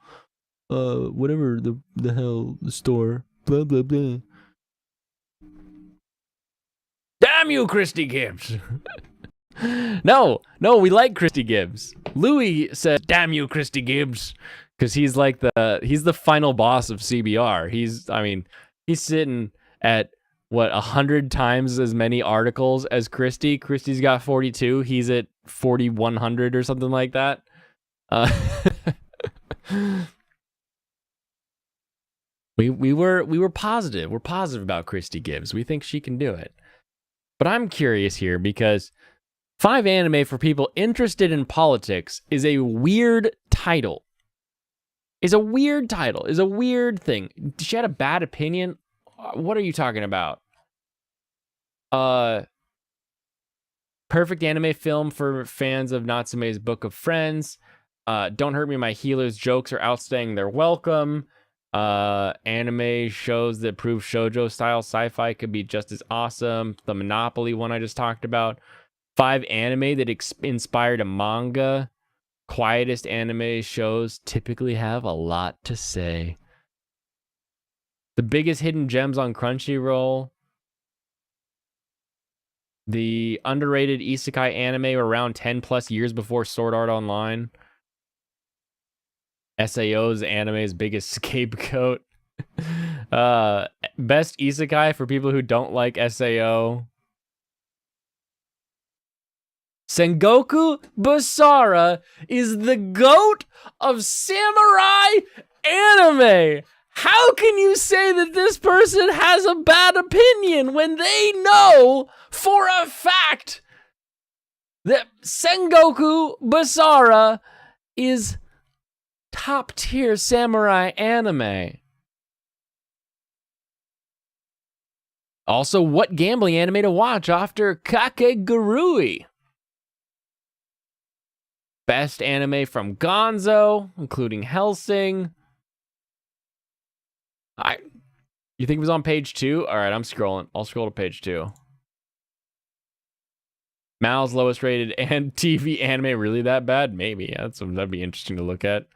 [SPEAKER 1] whatever the hell the store. Blah blah blah. Damn you, Christy Gibbs. No, we like Christy Gibbs. Louis said, "Damn you, Christy Gibbs," because he's the final boss of CBR. He's sitting at what 100 times as many articles as Christy. Christy's got 42. He's at 4,100 or something like that. We were positive. We're positive about Christy Gibbs. We think she can do it. But I'm curious here because 5 Anime for People Interested in Politics is a weird title. Is a weird thing. She had a bad opinion. What are you talking about? Perfect anime film for fans of Natsume's Book of Friends. Don't Hurt Me, My Healer's jokes are outstaying their welcome. Anime shows that prove shoujo style sci-fi could be just as awesome. The Monopoly one I just talked about. 5 anime that inspired a manga. Quietest anime shows typically have a lot to say. The biggest hidden gems on Crunchyroll. The underrated isekai anime were around 10 plus years before Sword Art Online. SAO's anime's biggest scapegoat. Best isekai for people who don't like SAO. Sengoku Basara is the GOAT of samurai anime. How can you say that this person has a bad opinion when they know for a fact that Sengoku Basara is top tier samurai anime? Also, what gambling anime to watch after Kakegurui? Best anime from Gonzo, including Hellsing. You think it was on page 2? All right, I'm scrolling. I'll scroll to page 2. Mal's lowest rated and TV anime really that bad? Maybe. That'd be interesting to look at.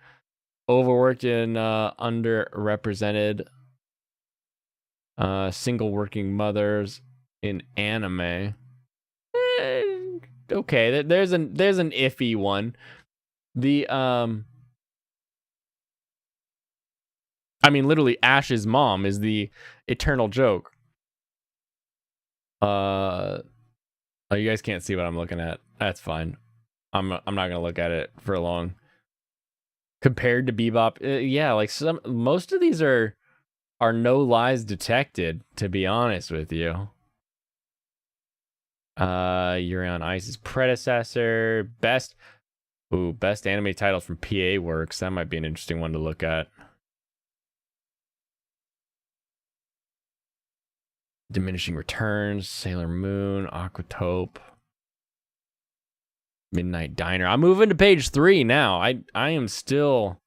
[SPEAKER 1] Overworked and underrepresented single working mothers in anime. Okay, there's an iffy one. Literally Ash's mom is the eternal joke. Oh, you guys can't see what I'm looking at. That's fine. I'm not gonna look at it for long. Compared to Bebop, yeah, like most of these are no lies detected, to be honest with you. Yuri on Ice's predecessor. Best anime titles from PA Works. That might be an interesting one to look at. Diminishing Returns, Sailor Moon, Aquatope, Midnight Diner. I'm moving to page 3 now. I am still...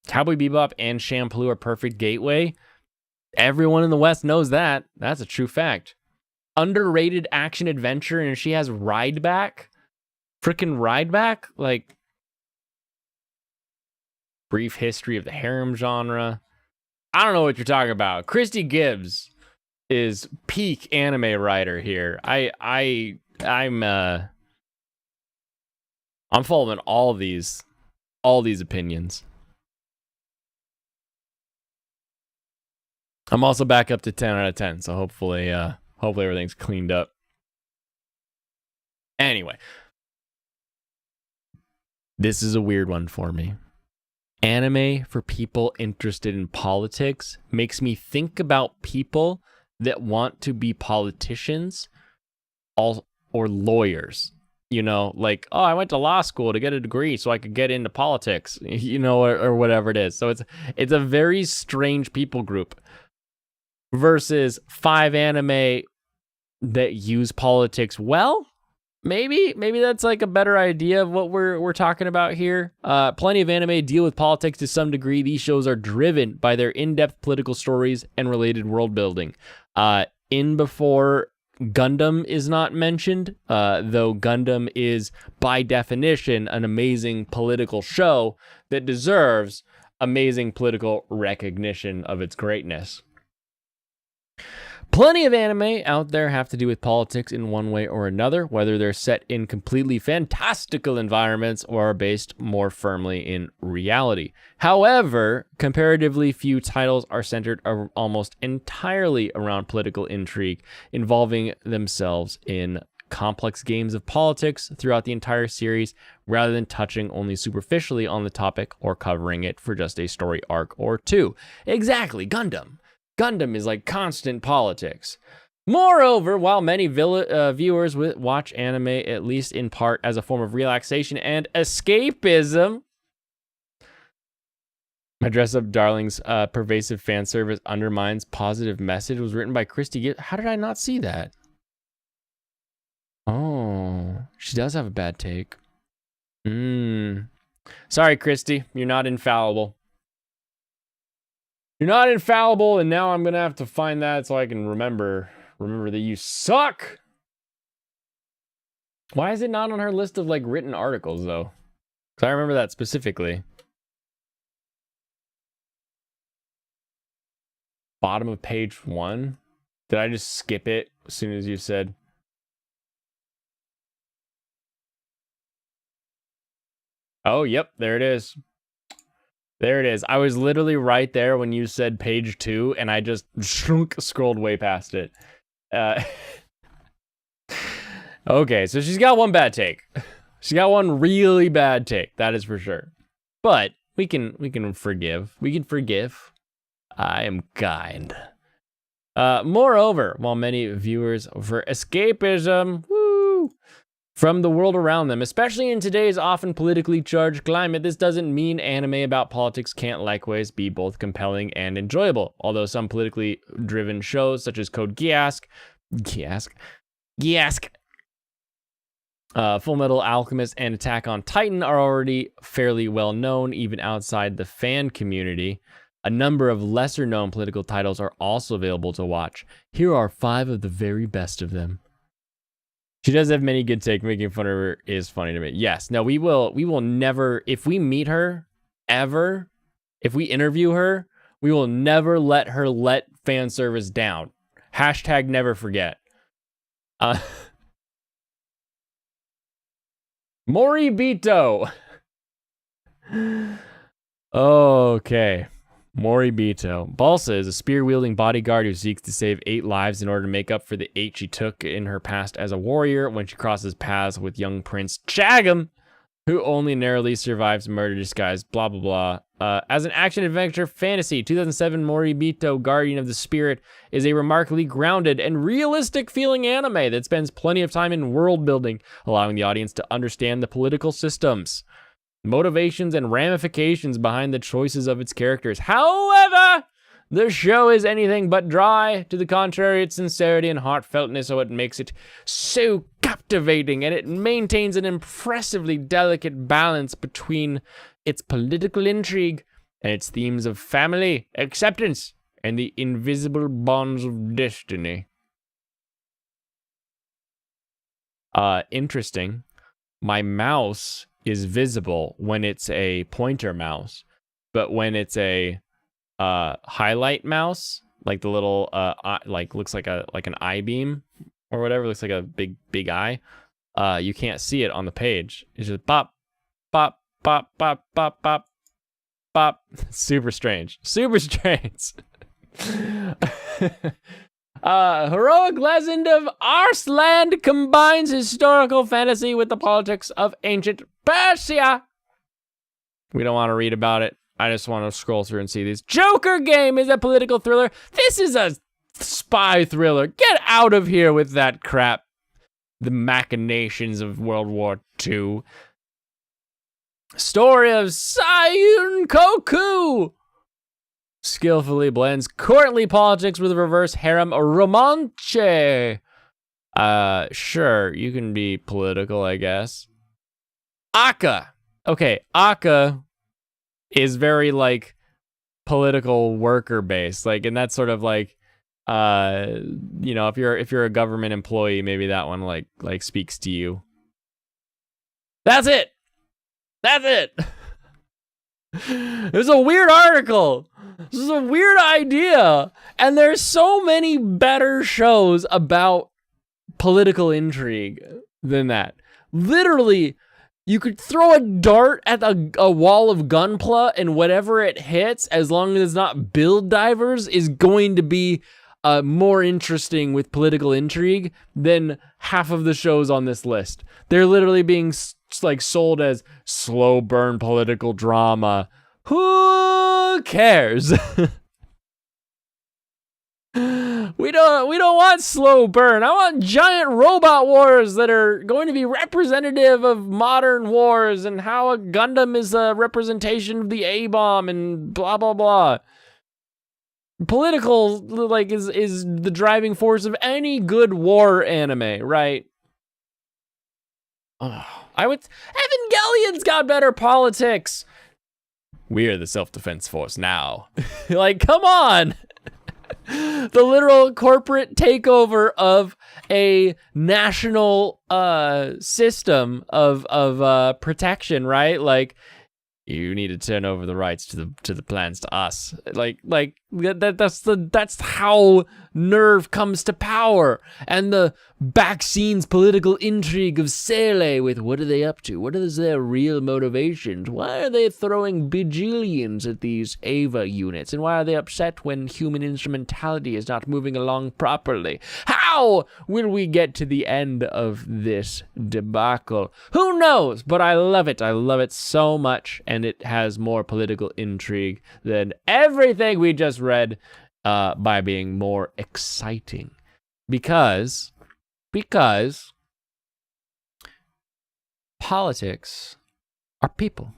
[SPEAKER 1] Cowboy Bebop and Shampoo are perfect gateway. Everyone in the West knows that. That's a true fact. Underrated action adventure, and she has Ride Back. Freaking Ride Back? Like, brief history of the harem genre. I don't know what you're talking about. Christy Gibbs is peak anime writer here. I'm following all these opinions. I'm also back up to 10 out of 10, so hopefully everything's cleaned up. Anyway, this is a weird one for me. Anime for people interested in politics makes me think about people that want to be politicians or lawyers. Like, oh, I went to law school to get a degree so I could get into politics, or whatever it is. So it's a very strange people group versus 5 anime that use politics well. Maybe that's like a better idea of what we're talking about here. Plenty of anime deal with politics to some degree. These shows are driven by their in-depth political stories and related world building. in before Gundam is not mentioned, though Gundam is by definition an amazing political show that deserves amazing political recognition of its greatness. Plenty of anime out there have to do with politics in one way or another, whether they're set in completely fantastical environments or are based more firmly in reality. However, comparatively few titles are centered almost entirely around political intrigue, involving themselves in complex games of politics throughout the entire series, rather than touching only superficially on the topic or covering it for just a story arc or two. Exactly, Gundam. Gundam is like constant politics. Moreover, while many viewers watch anime at least in part as a form of relaxation and escapism, My Dress Up Darling's pervasive fan service undermines positive message was written by Christy Gibb. How did I not see that? Oh, she does have a bad take. Sorry, Christy, you're not infallible. You're not infallible, and now I'm gonna have to find that so I can remember that you suck. Why is it not on her list of like written articles though? Because I remember that specifically. Bottom of page 1. Did I just skip it as soon as you said? Oh, yep, there it is. There it is. I was literally right there when you said page 2, and I just scrolled way past it. Okay, so she's got one bad take. She's got one really bad take, that is for sure. But we can forgive. We can forgive. I am kind. Moreover, while many viewers for escapism, from the world around them, especially in today's often politically charged climate, this doesn't mean anime about politics can't likewise be both compelling and enjoyable. Although some politically driven shows, such as Code Geass, Full Metal Alchemist, and Attack on Titan are already fairly well known, even outside the fan community. A number of lesser-known political titles are also available to watch. Here are 5 of the very best of them. She does have many good takes. Making fun of her is funny to me. Yes. No, we will never, if we meet her, ever, if we interview her, we will never let her let fan service down. Hashtag never forget. Moribito. Okay. Moribito. Balsa is a spear-wielding bodyguard who seeks to save 8 lives in order to make up for the 8 she took in her past as a warrior when she crosses paths with young Prince Chagam, who only narrowly survives murder disguised, blah, blah, blah. As an action-adventure fantasy, 2007 Moribito, Guardian of the Spirit, is a remarkably grounded and realistic-feeling anime that spends plenty of time in world-building, allowing the audience to understand the political systems, motivations, and ramifications behind the choices of its characters. However, the show is anything but dry. To the contrary, its sincerity and heartfeltness are what makes it so captivating, and it maintains an impressively delicate balance between its political intrigue and its themes of family, acceptance, and the invisible bonds of destiny. Interesting. My mouse is visible when it's a pointer mouse, but when it's a highlight mouse, like the little like looks like an I-beam or whatever, looks like a big eye, you can't see it on the page. It's just pop pop pop pop pop pop pop. Super strange. Heroic Legend of Arslan combines historical fantasy with the politics of ancient Persia. We don't want to read about it. I just want to scroll through and see these. Joker Game is a political thriller. This is a spy thriller. Get out of here with that crap. The machinations of World War II. Story of Sayun Koku skillfully blends courtly politics with reverse harem romance. Sure, you can be political, I guess. Aka. Okay, Aka is very, like, political worker based. Like, and that's sort of like, You know, if you're a government employee, maybe that one like speaks to you. That's it. That's it. It was a weird article. This is a weird idea. And there's so many better shows about political intrigue than that. Literally, you could throw a dart at a wall of gunpla and whatever it hits, as long as it's not build divers, is going to be more interesting with political intrigue than half of the shows on this list. They're literally being like sold as slow burn political drama. Who cares? We don't want slow burn. I want giant robot wars that are going to be representative of modern wars and how a Gundam is a representation of the A-bomb and blah blah blah. Political like is the driving force of any good war anime, right? Evangelion's got better politics. We're the self-defense force now. Like, come on. The literal corporate takeover of a national system of protection, right? Like, you need to turn over the rights to the plans to us. That's how Nerve comes to power. And the back scenes political intrigue of Sele with what are they up to? What is their real motivations? Why are they throwing bajillions at these Ava units? And why are they upset when human instrumentality is not moving along properly? How will we get to the end of this debacle? Who knows? But I love it. I love it so much. And it has more political intrigue than everything we just read, by being more exciting. Because politics are people.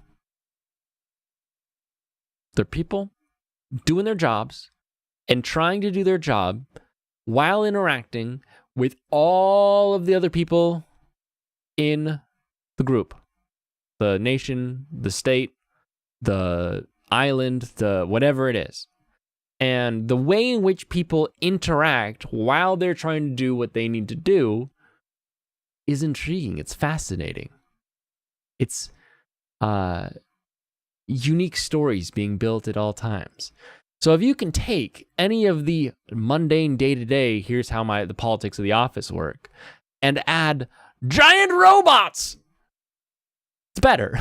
[SPEAKER 1] They're people doing their jobs and trying to do their job while interacting with all of the other people in the group. The nation, the state, the island, the whatever it is. And the way in which people interact while they're trying to do what they need to do is intriguing. It's fascinating. It's unique stories being built at all times. So if you can take any of the mundane day-to-day, here's how the politics of the office work, and add giant robots, it's better.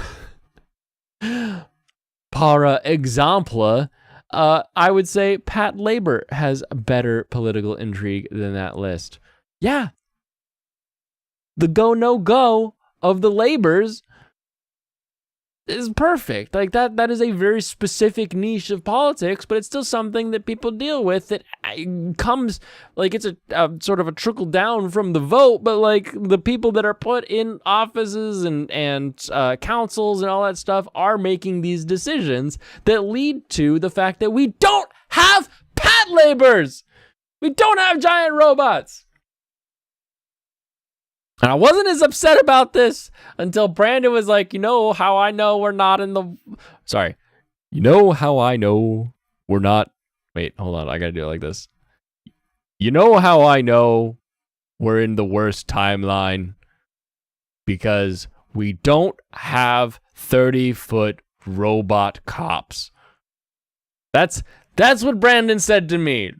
[SPEAKER 1] Para example, I would say Pat Labor has better political intrigue than that list. Yeah. The go-no-go of the Labors is perfect. Like that is a very specific niche of politics, but it's still something that people deal with that comes, like, it's a sort of a trickle down from the vote, but like the people that are put in offices and councils and all that stuff are making these decisions that lead to the fact that we don't have Pat Labors. We don't have giant robots. And I wasn't as upset about this until Brandon was like, you know how I know we're not in the... Sorry. You know how I know we're not... Wait, hold on. I gotta do it like this. You know how I know we're in the worst timeline? Because we don't have 30-foot robot cops. That's what Brandon said to me.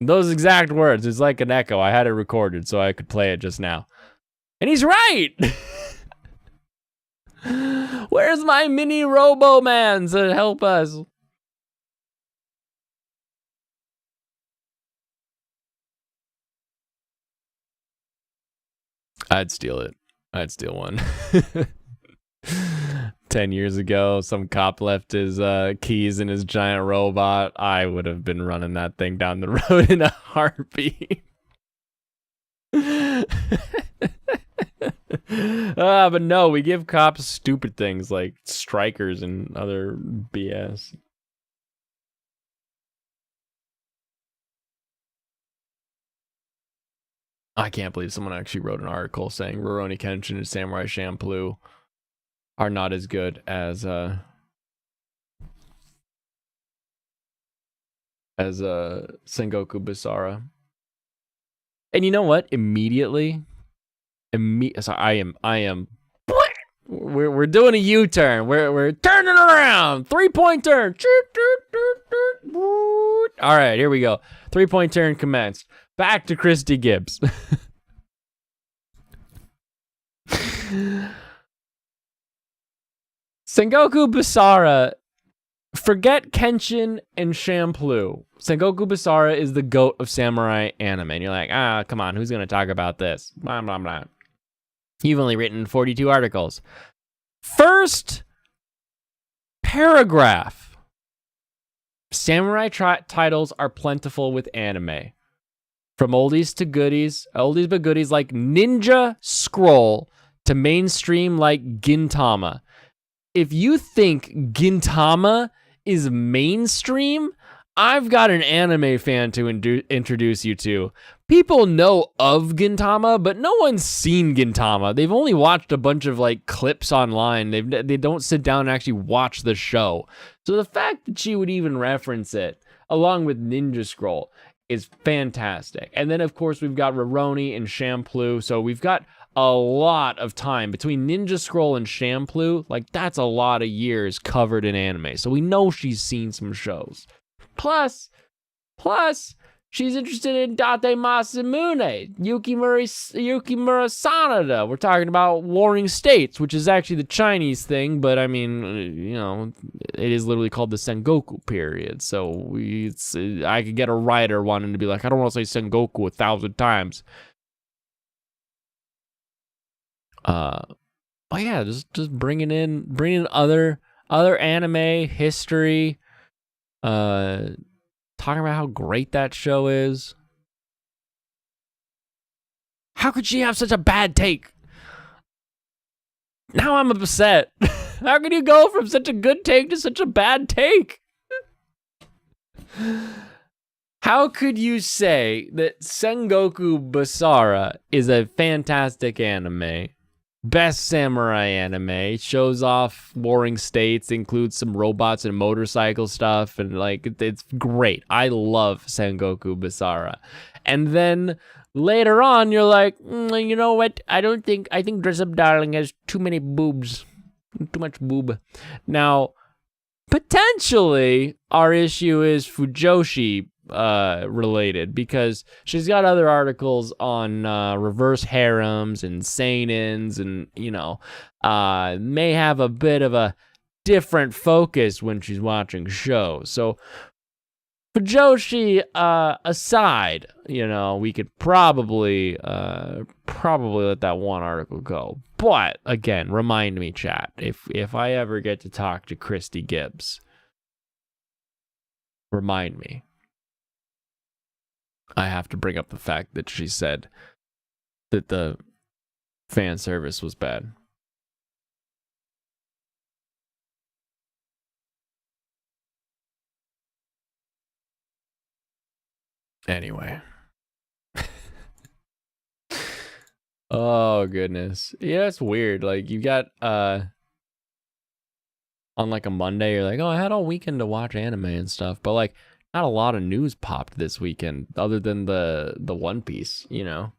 [SPEAKER 1] Those exact words. It's like an echo. I had it recorded so I could play it just now. And he's right. Where's my mini Robo-Man to help us? I'd steal it. I'd steal one. 10 years ago, some cop left his keys in his giant robot. I would have been running that thing down the road in a heartbeat. But no, we give cops stupid things like strikers and other BS. I can't believe someone actually wrote an article saying Rurouni Kenshin and Samurai Champloo are not as good as as Sengoku Basara. And you know what? Immediately, so I am. We're doing a U-turn. We're turning around. 3-point turn. All right, here we go. 3-point turn commenced. Back to Christy Gibbs. Sengoku Basara. Forget Kenshin and Shampoo. Sengoku Basara is the GOAT of samurai anime. And you're like, come on, who's going to talk about this? Blah, blah, blah. You've only written 42 articles. First paragraph. Samurai titles are plentiful with anime. From oldies to goodies, oldies but goodies like Ninja Scroll to mainstream like Gintama. If you think Gintama is mainstream, I've got an anime fan to introduce you to. People know of Gintama, but no one's seen Gintama. They've only watched a bunch of like clips online. They don't sit down and actually watch the show. So the fact that she would even reference it, along with Ninja Scroll, is fantastic. And then of course we've got Roroni and Shampoo. So we've got a lot of time between Ninja Scroll and Shampoo. Like that's a lot of years covered in anime. So we know she's seen some shows. Plus, she's interested in Date Masamune, Yukimura Sanada. We're talking about Warring States, which is actually the Chinese thing, but I mean, you know, it is literally called the Sengoku period. So I could get a writer wanting to be like, I don't want to say Sengoku 1,000 times. But yeah, just bringing in other anime history. Talking about how great that show is. How could she have such a bad take? Now I'm upset. How could you go from such a good take to such a bad take? How could you say that Sengoku Basara is a fantastic anime? Best samurai anime, shows off warring states, includes some robots and motorcycle stuff, and like it's great. I love Sengoku Basara. And then later on, you're like, you know what? I think Dress Up Darling has too many boobs, too much boob. Now, potentially, our issue is Fujoshi related, because she's got other articles on reverse harems and seinens, and you know, may have a bit of a different focus when she's watching shows. So Fujoshi aside, you know, we could probably let that one article go. But again, remind me, chat, if I ever get to talk to Christy Gibbs, remind me. I have to bring up the fact that she said that the fan service was bad. Anyway. Oh, goodness. Yeah, it's weird. Like, you got, on like a Monday, you're like, oh, I had all weekend to watch anime and stuff. But, like, not a lot of news popped this weekend other than the One Piece, you know?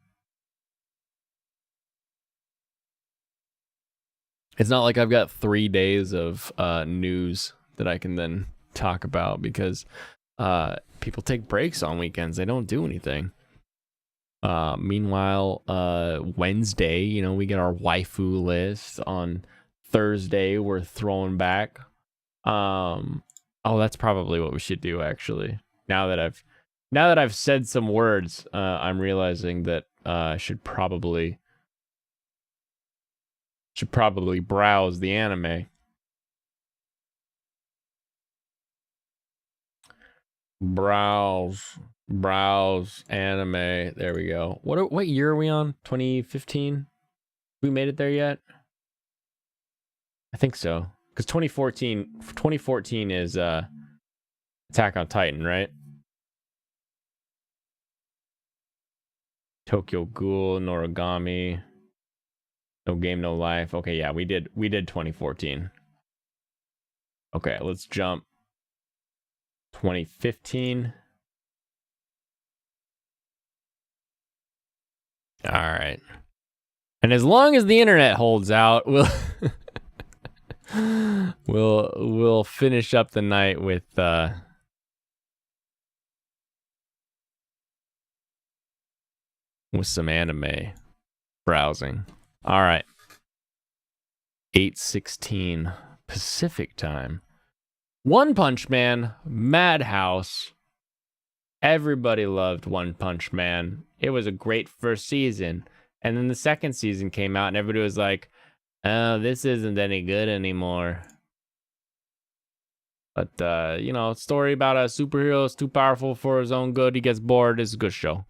[SPEAKER 1] It's not like I've got 3 days of news that I can then talk about, because people take breaks on weekends. They don't do anything. Meanwhile, Wednesday, you know, we get our waifu list. On Thursday, we're throwing back. Oh, that's probably what we should do, actually. Now that I've said some words, I'm realizing that I should probably browse the anime. Browse anime. There we go. What year are we on? 2015? We made it there yet? I think so. Because 2014 is Attack on Titan, right? Tokyo Ghoul, Noragami, No Game, No Life. Okay, yeah, we did 2014. Okay, let's jump 2015. All right. And as long as the internet holds out, we'll we'll finish up the night with some anime browsing. All right. 8:16 Pacific time. One Punch Man, Madhouse. Everybody loved One Punch Man. It was a great first season. And then the second season came out and everybody was like, oh, this isn't any good anymore. But, you know, story about a superhero is too powerful for his own good. He gets bored. It's a good show.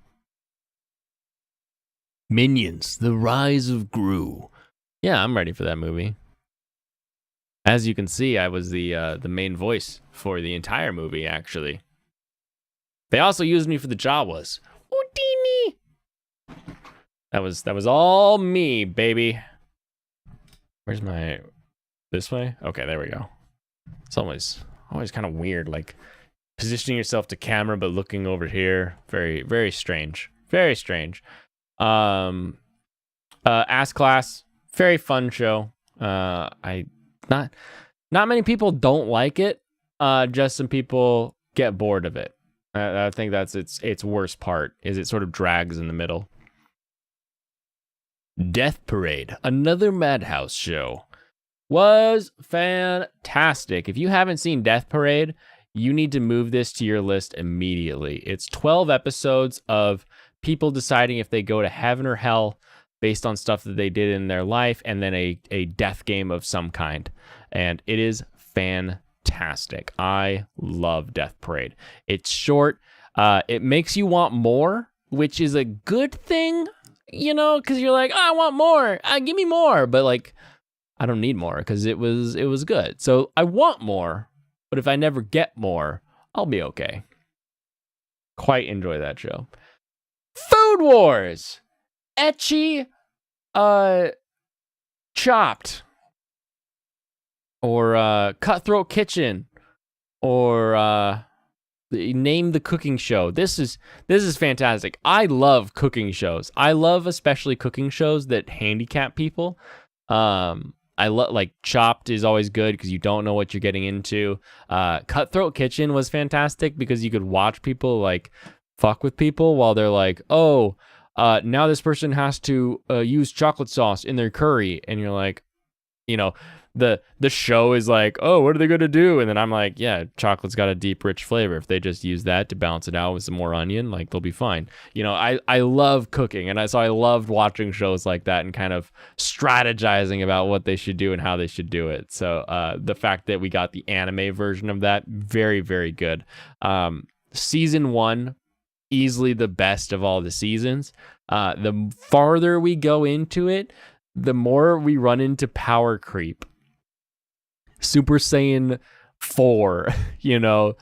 [SPEAKER 1] Minions, The Rise of Gru. Yeah, I'm ready for that movie. As you can see, I was the main voice for the entire movie, actually. They also used me for the Jawas. Houdini! That was all me, baby. Where's my... This way? Okay, there we go. It's always kind of weird, like positioning yourself to camera but looking over here. Very, very strange. Very strange. Ass Class, very fun show. Not many people don't like it. Just some people get bored of it. I think that's its worst part, is it sort of drags in the middle. Death Parade, another Madhouse show, was fantastic. If you haven't seen Death Parade, you need to move this to your list immediately. It's 12 episodes of people deciding if they go to heaven or hell based on stuff that they did in their life, and then a death game of some kind. And it is fantastic. I love Death Parade. It's short. It makes you want more, which is a good thing, you know, because you're like, oh, I want more. Give me more. But like, I don't need more because it was good. So I want more, but if I never get more, I'll be okay. Quite enjoy that show. Food Wars. Ecchi Chopped. Or Cutthroat Kitchen. Or name the cooking show. This is fantastic. I love cooking shows. I love especially cooking shows that handicap people. I love, like, Chopped is always good because you don't know what you're getting into. Cutthroat Kitchen was fantastic because you could watch people like fuck with people while they're like, oh, now this person has to use chocolate sauce in their curry, and you're like, you know, the show is like, oh, what are they gonna do? And then I'm like, yeah, chocolate's got a deep, rich flavor. If they just use that to balance it out with some more onion, like, they'll be fine. You know, I love cooking, and so I loved watching shows like that and kind of strategizing about what they should do and how they should do it. So the fact that we got the anime version of that, very, very good. Season 1, easily the best of all the seasons. The farther we go into it, the more we run into power creep. Super Saiyan 4, you know,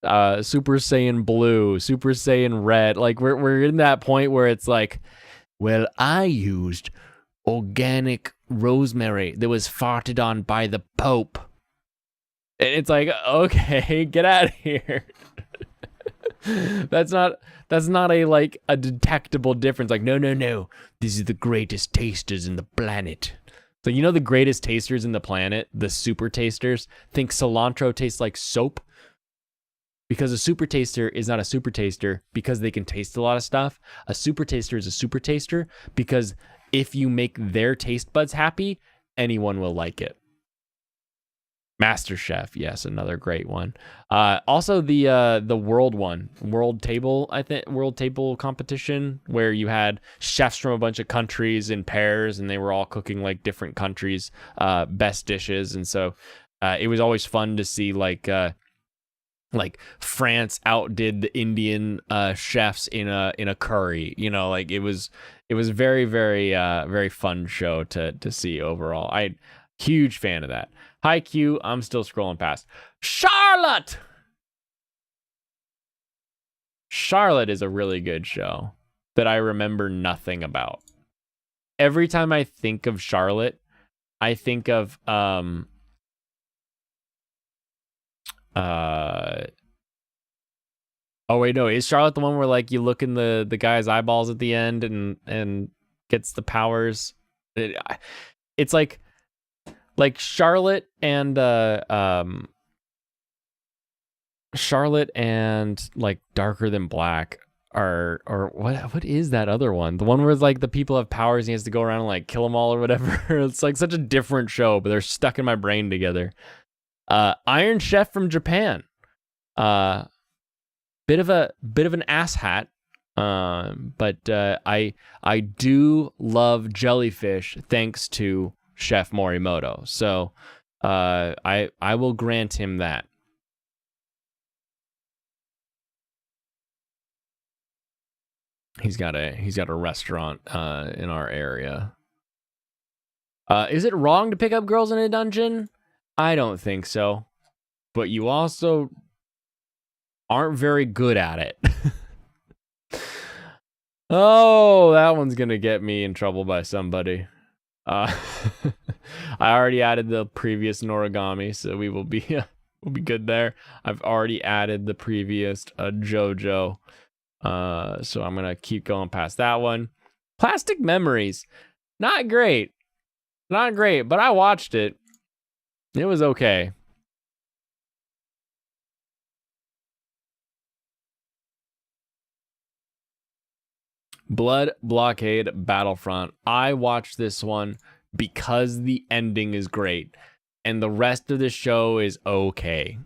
[SPEAKER 1] Super Saiyan Blue, Super Saiyan Red. Like, we're in that point where it's like, well, I used organic rosemary that was farted on by the Pope. And it's like, okay, get out of here. That's not a detectable difference. Like, no. This is the greatest tasters in the planet. So, you know, the greatest tasters in the planet, the super tasters, think cilantro tastes like soap. Because a super taster is not a super taster because they can taste a lot of stuff. A super taster is a super taster because if you make their taste buds happy, anyone will like it. MasterChef, yes, another great one. Also the world table competition, where you had chefs from a bunch of countries in pairs, and they were all cooking like different countries' best dishes, and so it was always fun to see like France outdid the Indian chefs in a curry. You know, like it was very, very very fun show to see overall. Huge fan of that. Hi Q, I'm still scrolling past. Charlotte is a really good show that I remember nothing about. Every time I think of Charlotte, I think of Oh wait, no, is Charlotte the one where like you look in the guy's eyeballs at the end and gets the powers? It's like Charlotte and Charlotte and like Darker Than Black are, or what is that other one? The one where like the people have powers and he has to go around and like kill them all or whatever. It's like such a different show, but they're stuck in my brain together. Iron Chef from Japan. Bit of an asshat. But I do love jellyfish thanks to Chef Morimoto. So I will grant him that. He's got a restaurant in our area. Is it wrong to pick up girls in a dungeon? I don't think so. But you also aren't very good at it. Oh, that one's gonna get me in trouble by somebody. I already added the previous Noragami, so we will be we'll be good there. I've already added the previous JoJo. So I'm gonna keep going past that one. Plastic Memories. Not great. Not great, but I watched it. It was okay. Blood Blockade Battlefront. I watched this one because the ending is great and the rest of the show is okay.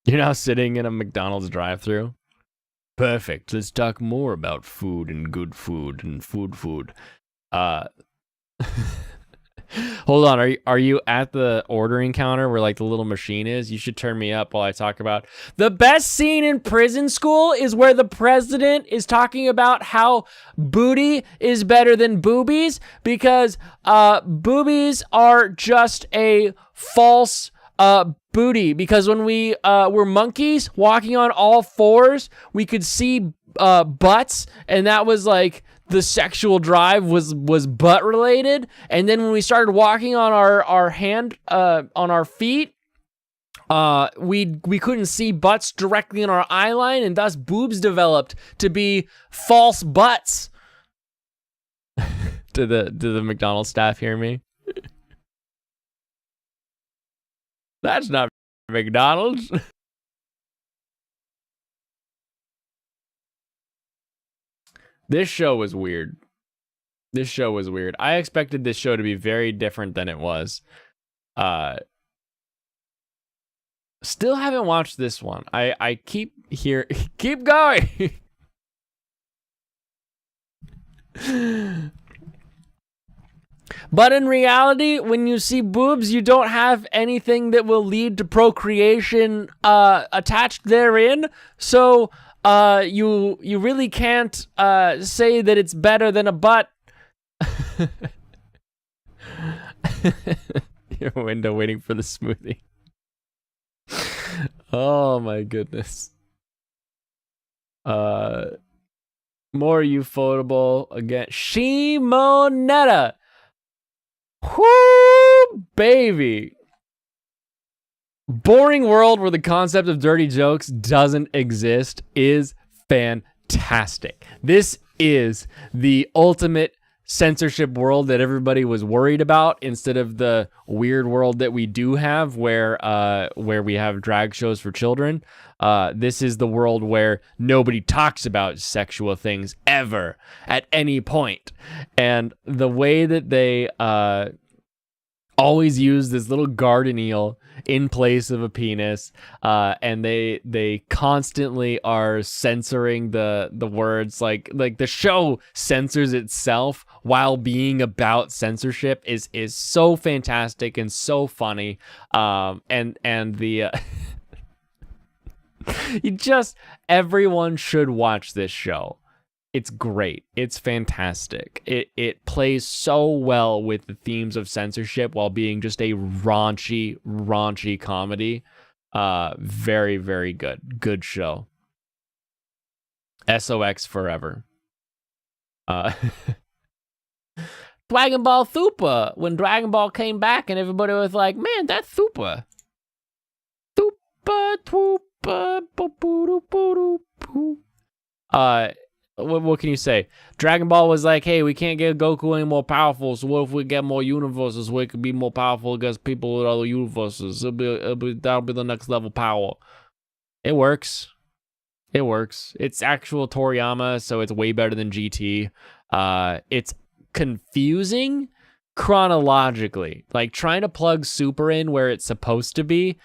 [SPEAKER 1] You're now sitting in a McDonald's drive-thru. Perfect. Let's talk more about food and good food and food. Hold on. Are you at the ordering counter where like the little machine is? You should turn me up while I talk about the best scene in Prison School is where the president is talking about how booty is better than boobies because boobies are just a false booty, because when we were monkeys walking on all fours, we could see butts, and that was like the sexual drive was butt related. And then when we started walking on our hand on our feet, we couldn't see butts directly in our eye line, and thus boobs developed to be false butts. Did the McDonald's staff hear me? That's not McDonald's. This show was weird. I expected this show to be very different than it was. Still haven't watched this one. I keep going. But in reality, when you see boobs, you don't have anything that will lead to procreation attached therein. So you really can't say that it's better than a butt. Your window waiting for the smoothie. Oh my goodness. More ufotable again. Shimonetta. Whoo, baby. Boring world where the concept of dirty jokes doesn't exist is fantastic. This is the ultimate censorship world that everybody was worried about, instead of the weird world that we do have where we have drag shows for children. This is the world where nobody talks about sexual things ever at any point. And the way that they always use this little garden eel in place of a penis, and they constantly are censoring the words, like the show censors itself while being about censorship is so fantastic and so funny. And the everyone should watch this show. It's great. It's fantastic. It plays so well with the themes of censorship while being just a raunchy comedy. Very, very good. Good show. SOX forever. Dragon Ball Super. When Dragon Ball came back and everybody was like, man, that's Super. Super, What can you say? Dragon Ball was like, hey, we can't get Goku any more powerful, so what if we get more universes where it could be more powerful against people with other universes? That'll be the next level power. It works. It works. It's actual Toriyama, so it's way better than GT. It's confusing chronologically. Like, trying to plug Super in where it's supposed to be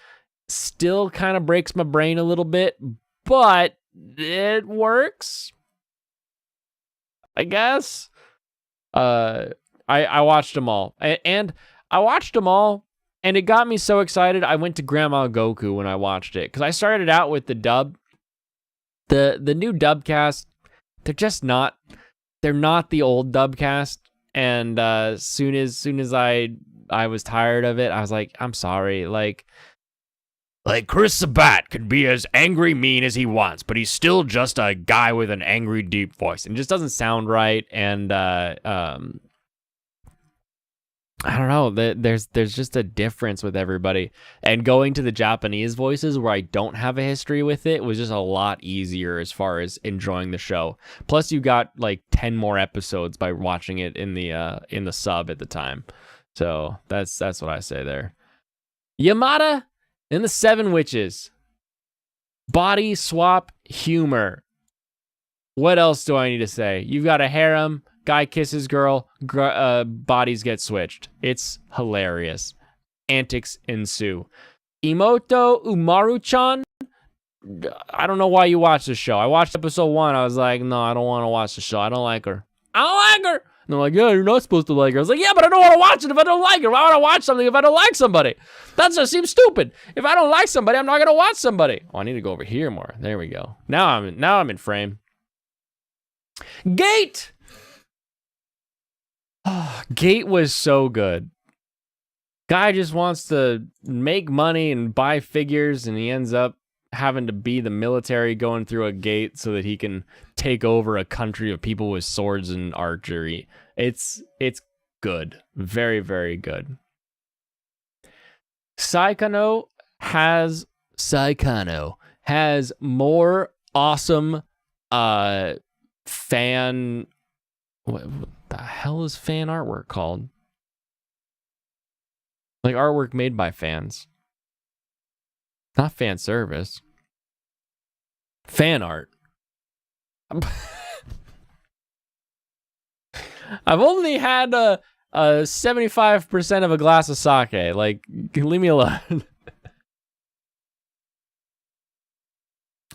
[SPEAKER 1] still kind of breaks my brain a little bit, but it works, I guess. I watched them all, and I watched them all, and it got me so excited. I went to Grandma Goku when I watched it, because I started out with the dub. The new dub cast, they're not the old dub cast. And soon as I was tired of it, I was like, I'm sorry, like Chris Sabat could be as angry mean as he wants, but he's still just a guy with an angry deep voice, and it just doesn't sound right. And I don't know, there's just a difference with everybody, and going to the Japanese voices where I don't have a history with it was just a lot easier as far as enjoying the show. Plus, you got like 10 more episodes by watching it in the sub at the time. So that's what I say there. Yamada and the Seven Witches. Body swap humor. What else do I need to say? You've got a harem. Guy kisses girl, bodies get switched. It's hilarious. Antics ensue. Imoto Umaru-chan, I don't know why you watch this show. I watched episode 1. I was like, no, I don't want to watch the show. I don't like her. I don't like her. And they're like, yeah, you're not supposed to like her. I was like, yeah, but I don't want to watch it if I don't like her. Why would I watch something if I don't like somebody? That just seems stupid. If I don't like somebody, I'm not going to watch somebody. Oh, I need to go over here more. There we go. Now I'm in frame. Gate! Gate was so good. Guy just wants to make money and buy figures, and he ends up having to be the military going through a gate so that he can take over a country of people with swords and archery. It's good. Very, very good. Saikano has more awesome fan... What the hell is fan artwork called? Like artwork made by fans. Not fan service. Fan art. I've only had a 75% of a glass of sake. Like, leave me alone.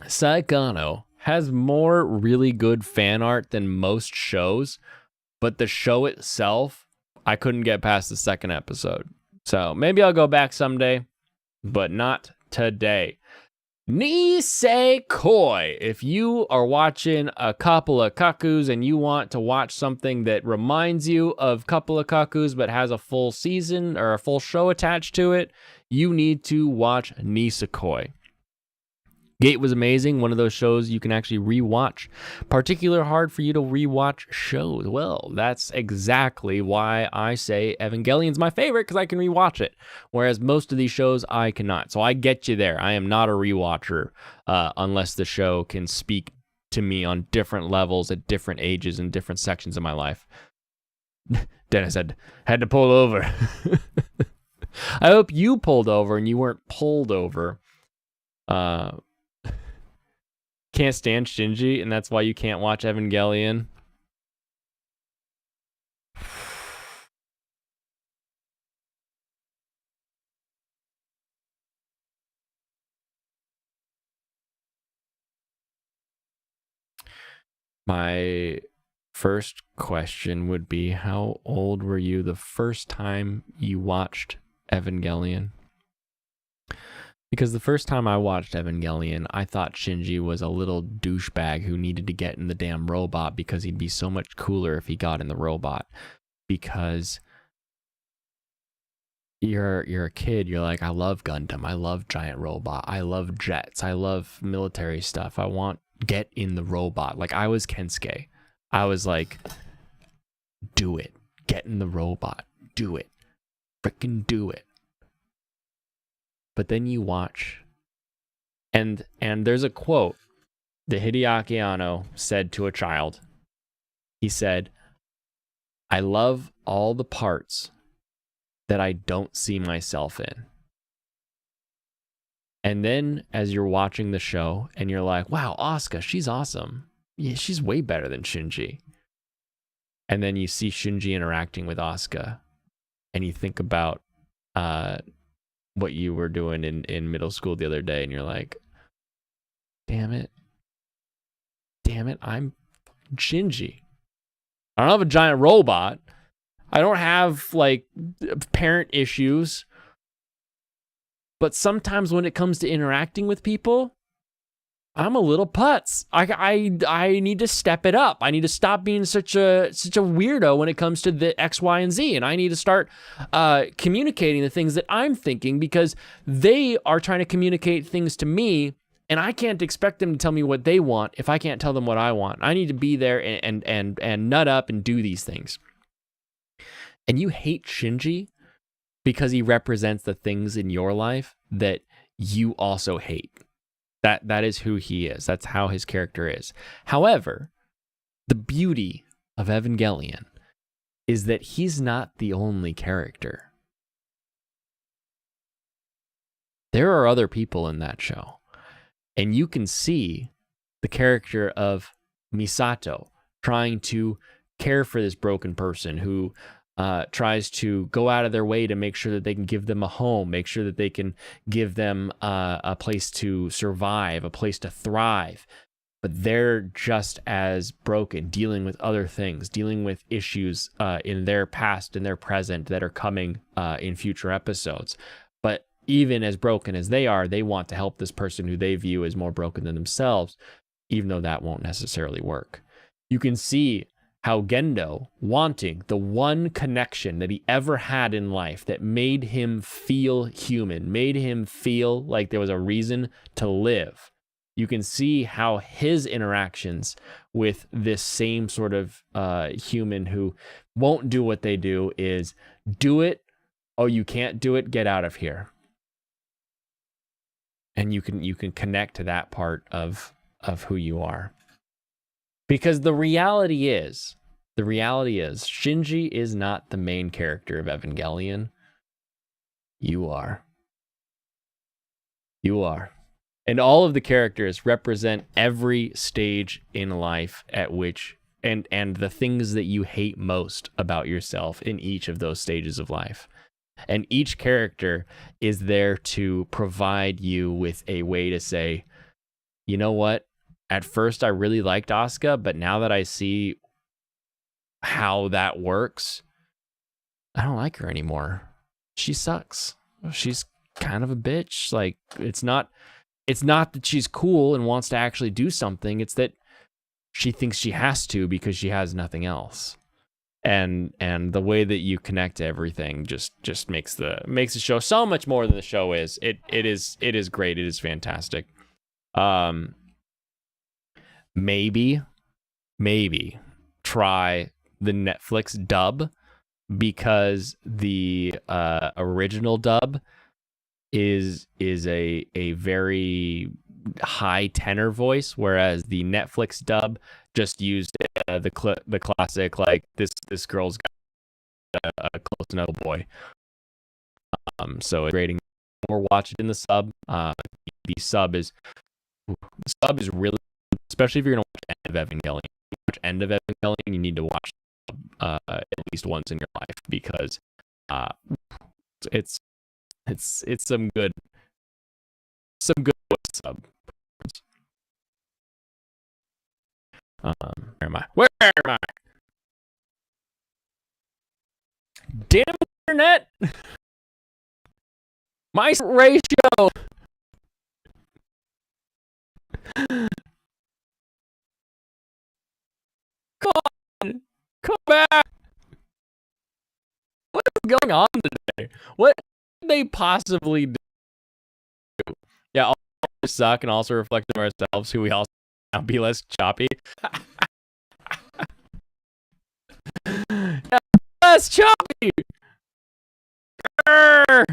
[SPEAKER 1] Saikano has more really good fan art than most shows, but the show itself, I couldn't get past the second episode. So maybe I'll go back someday, but not today. Nisekoi. If you are watching a couple of Kakus and you want to watch something that reminds you of couple of Kakus but has a full season or a full show attached to it, you need to watch Nisekoi. Gate was amazing. One of those shows you can actually rewatch. Particularly hard for you to rewatch shows. Well, that's exactly why I say Evangelion's my favorite, because I can rewatch it. Whereas most of these shows, I cannot. So I get you there. I am not a rewatcher unless the show can speak to me on different levels at different ages and different sections of my life. Dennis had to pull over. I hope you pulled over and you weren't pulled over. Can't stand Shinji, and that's why you can't watch Evangelion. My first question would be, how old were you the first time you watched Evangelion? Because the first time I watched Evangelion, I thought Shinji was a little douchebag who needed to get in the damn robot because he'd be so much cooler if he got in the robot. Because you're a kid, you're like, I love Gundam, I love giant robot, I love jets, I love military stuff, I want get in the robot. Like, I was Kensuke. I was like, do it. Get in the robot. Do it. Frickin' do it. But then you watch And there's a quote that Hideaki Anno said to a child. He said, "I love all the parts that I don't see myself in." And then as you're watching the show and you're like, wow, Asuka, she's awesome. Yeah, she's way better than Shinji. And then you see Shinji interacting with Asuka and you think about what you were doing in middle school the other day and you're like, damn it, I'm Shinji. I don't have a giant robot. I don't have like parent issues. But sometimes when it comes to interacting with people, I'm a little putz. I need to step it up. I need to stop being such a weirdo when it comes to the X, Y, and Z. And I need to start communicating the things that I'm thinking because they are trying to communicate things to me. And I can't expect them to tell me what they want if I can't tell them what I want. I need to be there and nut up and do these things. And you hate Shinji because he represents the things in your life that you also hate. That is who he is. That's how his character is. However, the beauty of Evangelion is that he's not the only character. There are other people in that show. And you can see the character of Misato trying to care for this broken person who tries to go out of their way to make sure that they can give them a home, make sure that they can give them a place to survive, a place to thrive. But they're just as broken, dealing with other things, dealing with issues in their past and their present that are coming in future episodes. But even as broken as they are, they want to help this person who they view as more broken than themselves, even though that won't necessarily work. You can see how Gendo, wanting the one connection that he ever had in life that made him feel human, made him feel like there was a reason to live. You can see how his interactions with this same sort of human who won't do what they do is do it. Oh, you can't do it. Get out of here. And you can connect to that part of who you are. Because the reality is, Shinji is not the main character of Evangelion. You are. You are. And all of the characters represent every stage in life at which, and the things that you hate most about yourself in each of those stages of life. And each character is there to provide you with a way to say, you know what? At first, I really liked Asuka, but now that I see how that works, I don't like her anymore. She sucks. She's kind of a bitch. Like, it's not that she's cool and wants to actually do something. It's that she thinks she has to because she has nothing else. And the way that you connect to everything just makes the show so much more than the show is. It is great. It is fantastic. Maybe try the Netflix dub, because the original dub is a very high tenor voice, whereas the Netflix dub just used the classic, like, this girl's got a close to no boy. So it's rating more, watch it in the sub. The sub is really, especially if you're gonna watch End of Evangelion. Watch End of Evangelion, you need to watch at least once in your life, because it's some good sub. Where am I? Damn internet! My ratio. Come on, come back. What is going on today? What did they possibly do? Yeah, all suck and also reflect on ourselves, who we also now be less choppy. Yeah, less choppy. Grr,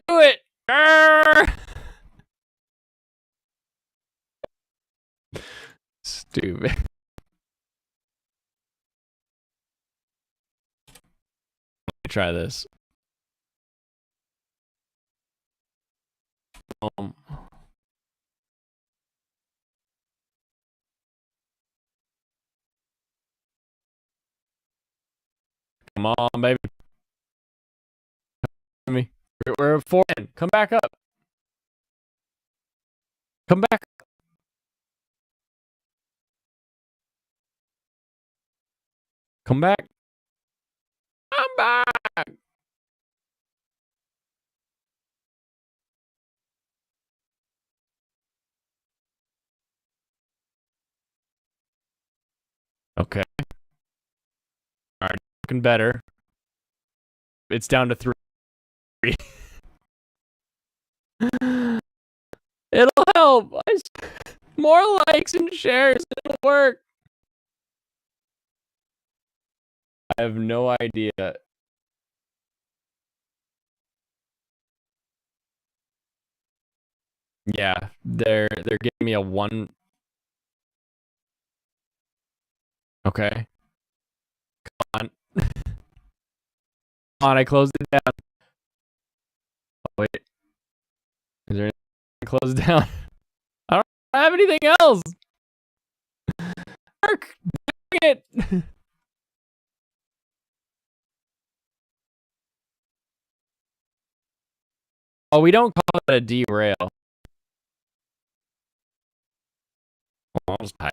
[SPEAKER 1] do it. Grr. Stupid. Let me try this. Um, Come on, baby. Me. We're at 4 in. Come back up. Come back. Come back. Come back. Okay. All right. Looking better. It's down to 3. It'll help. More likes and shares. It'll work. I have no idea. Yeah, they're giving me a 1. Okay. On. On, I closed it down. Oh, wait. Is there anything closed down? I don't have anything else. Mark, dang it. Oh, we don't call it a derail. I'll just type.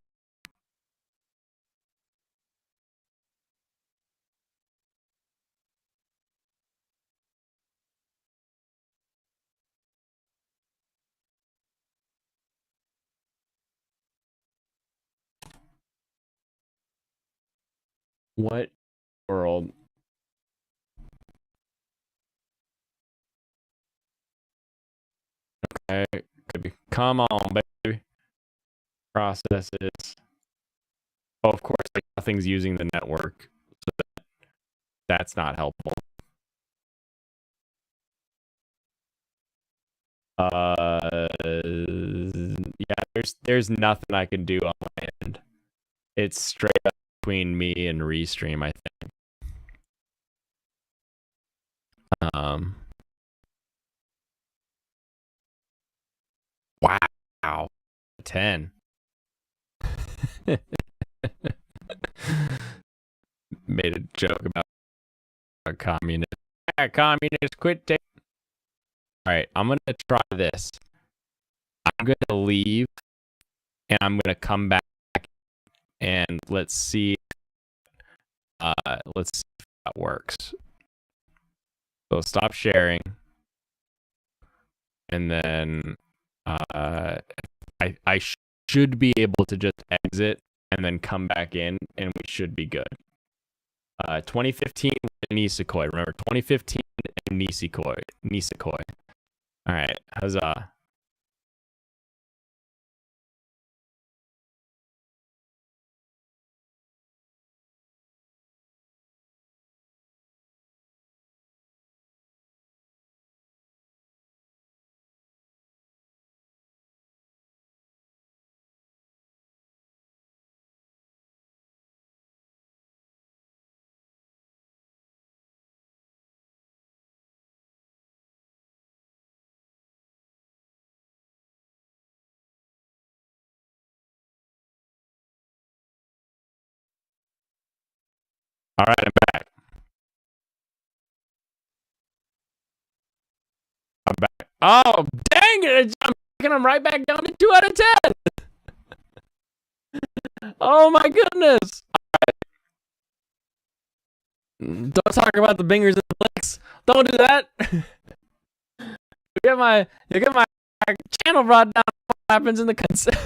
[SPEAKER 1] What world? Okay, could be. Come on, baby. Processes. Oh, of course, like nothing's using the network, so that's not helpful. Yeah, there's nothing I can do on my end. It's straight up between me and Restream, I think. Wow. 10. Made a joke about a communist. Yeah, communist, quit taking. All right, I'm gonna try this. I'm gonna leave, and I'm gonna come back, and let's see. Let's see if that works. So stop sharing, and then I should be able to just exit and then come back in, and we should be good. 2015 Nisekoi. Remember 2015 and Nisekoi. All right, huzzah. All right, I'm back. I'm back. Oh, dang it! I'm taking them right back down to 2 out of 10. Oh my goodness! Don't talk about the bingers and the licks. Don't do that. you get my channel brought down. What happens in the consent?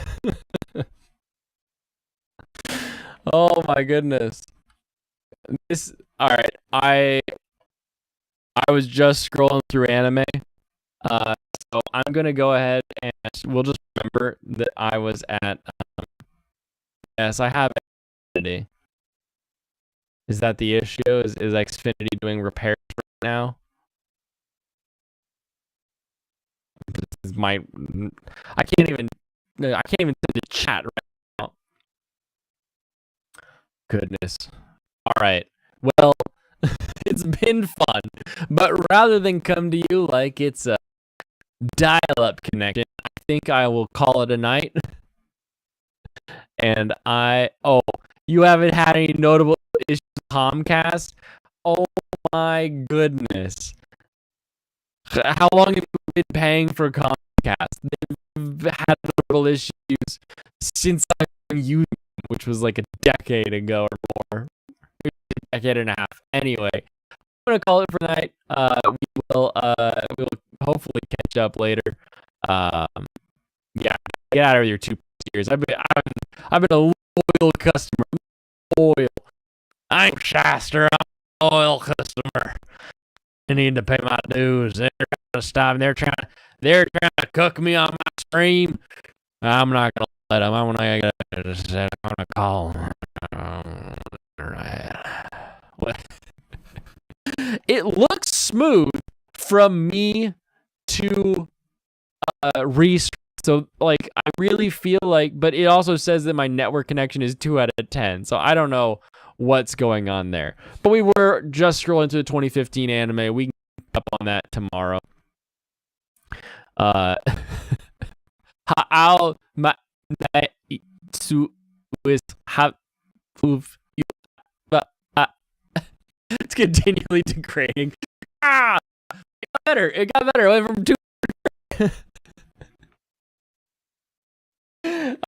[SPEAKER 1] Oh my goodness. All right. I was just scrolling through anime. So I'm gonna go ahead and we'll just remember that I was at. Yes, I have Xfinity. Is that the issue? Is Xfinity doing repairs right now? This is I can't even send a chat right now. goodness. All right. Well, it's been fun, but rather than come to you like it's a dial-up connection, I think I will call it a night. And you haven't had any notable issues with Comcast? Oh my goodness. How long have you been paying for Comcast? They've had notable issues since I've been using them, which was like a decade ago or more. A decade and a half. Anyway, I'm gonna call it for the night. We will hopefully catch up later. Yeah, get out of your 2 years. I've been a loyal customer. Loyal. I'm Shaster. I'm a loyal customer. I need to pay my dues. They're trying to stop. They're trying to cook me on my stream. I'm not gonna let them. I'm gonna call them. What? It looks smooth from me to restart. So like I really feel like, but it also says that my network connection is 2 out of 10. So I don't know what's going on there. But we were just scrolling through the 2015 anime. We can pick up on that tomorrow. How my su is have it's continually degrading. It got better. It got better. It went from 2.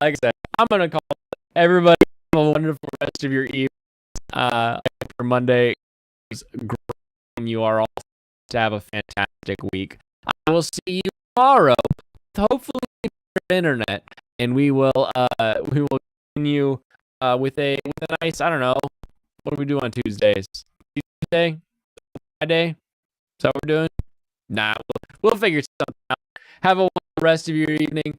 [SPEAKER 1] Like I said, I'm gonna call everybody. Have a wonderful rest of your evening. For Monday, you are all to have a fantastic week. I will see you tomorrow, hopefully for internet, and we will continue with a nice, I don't know, what do we do on Tuesdays? Tuesday, Friday. Is that what we're doing? Nah, we'll figure something out. Have a wonderful rest of your evening.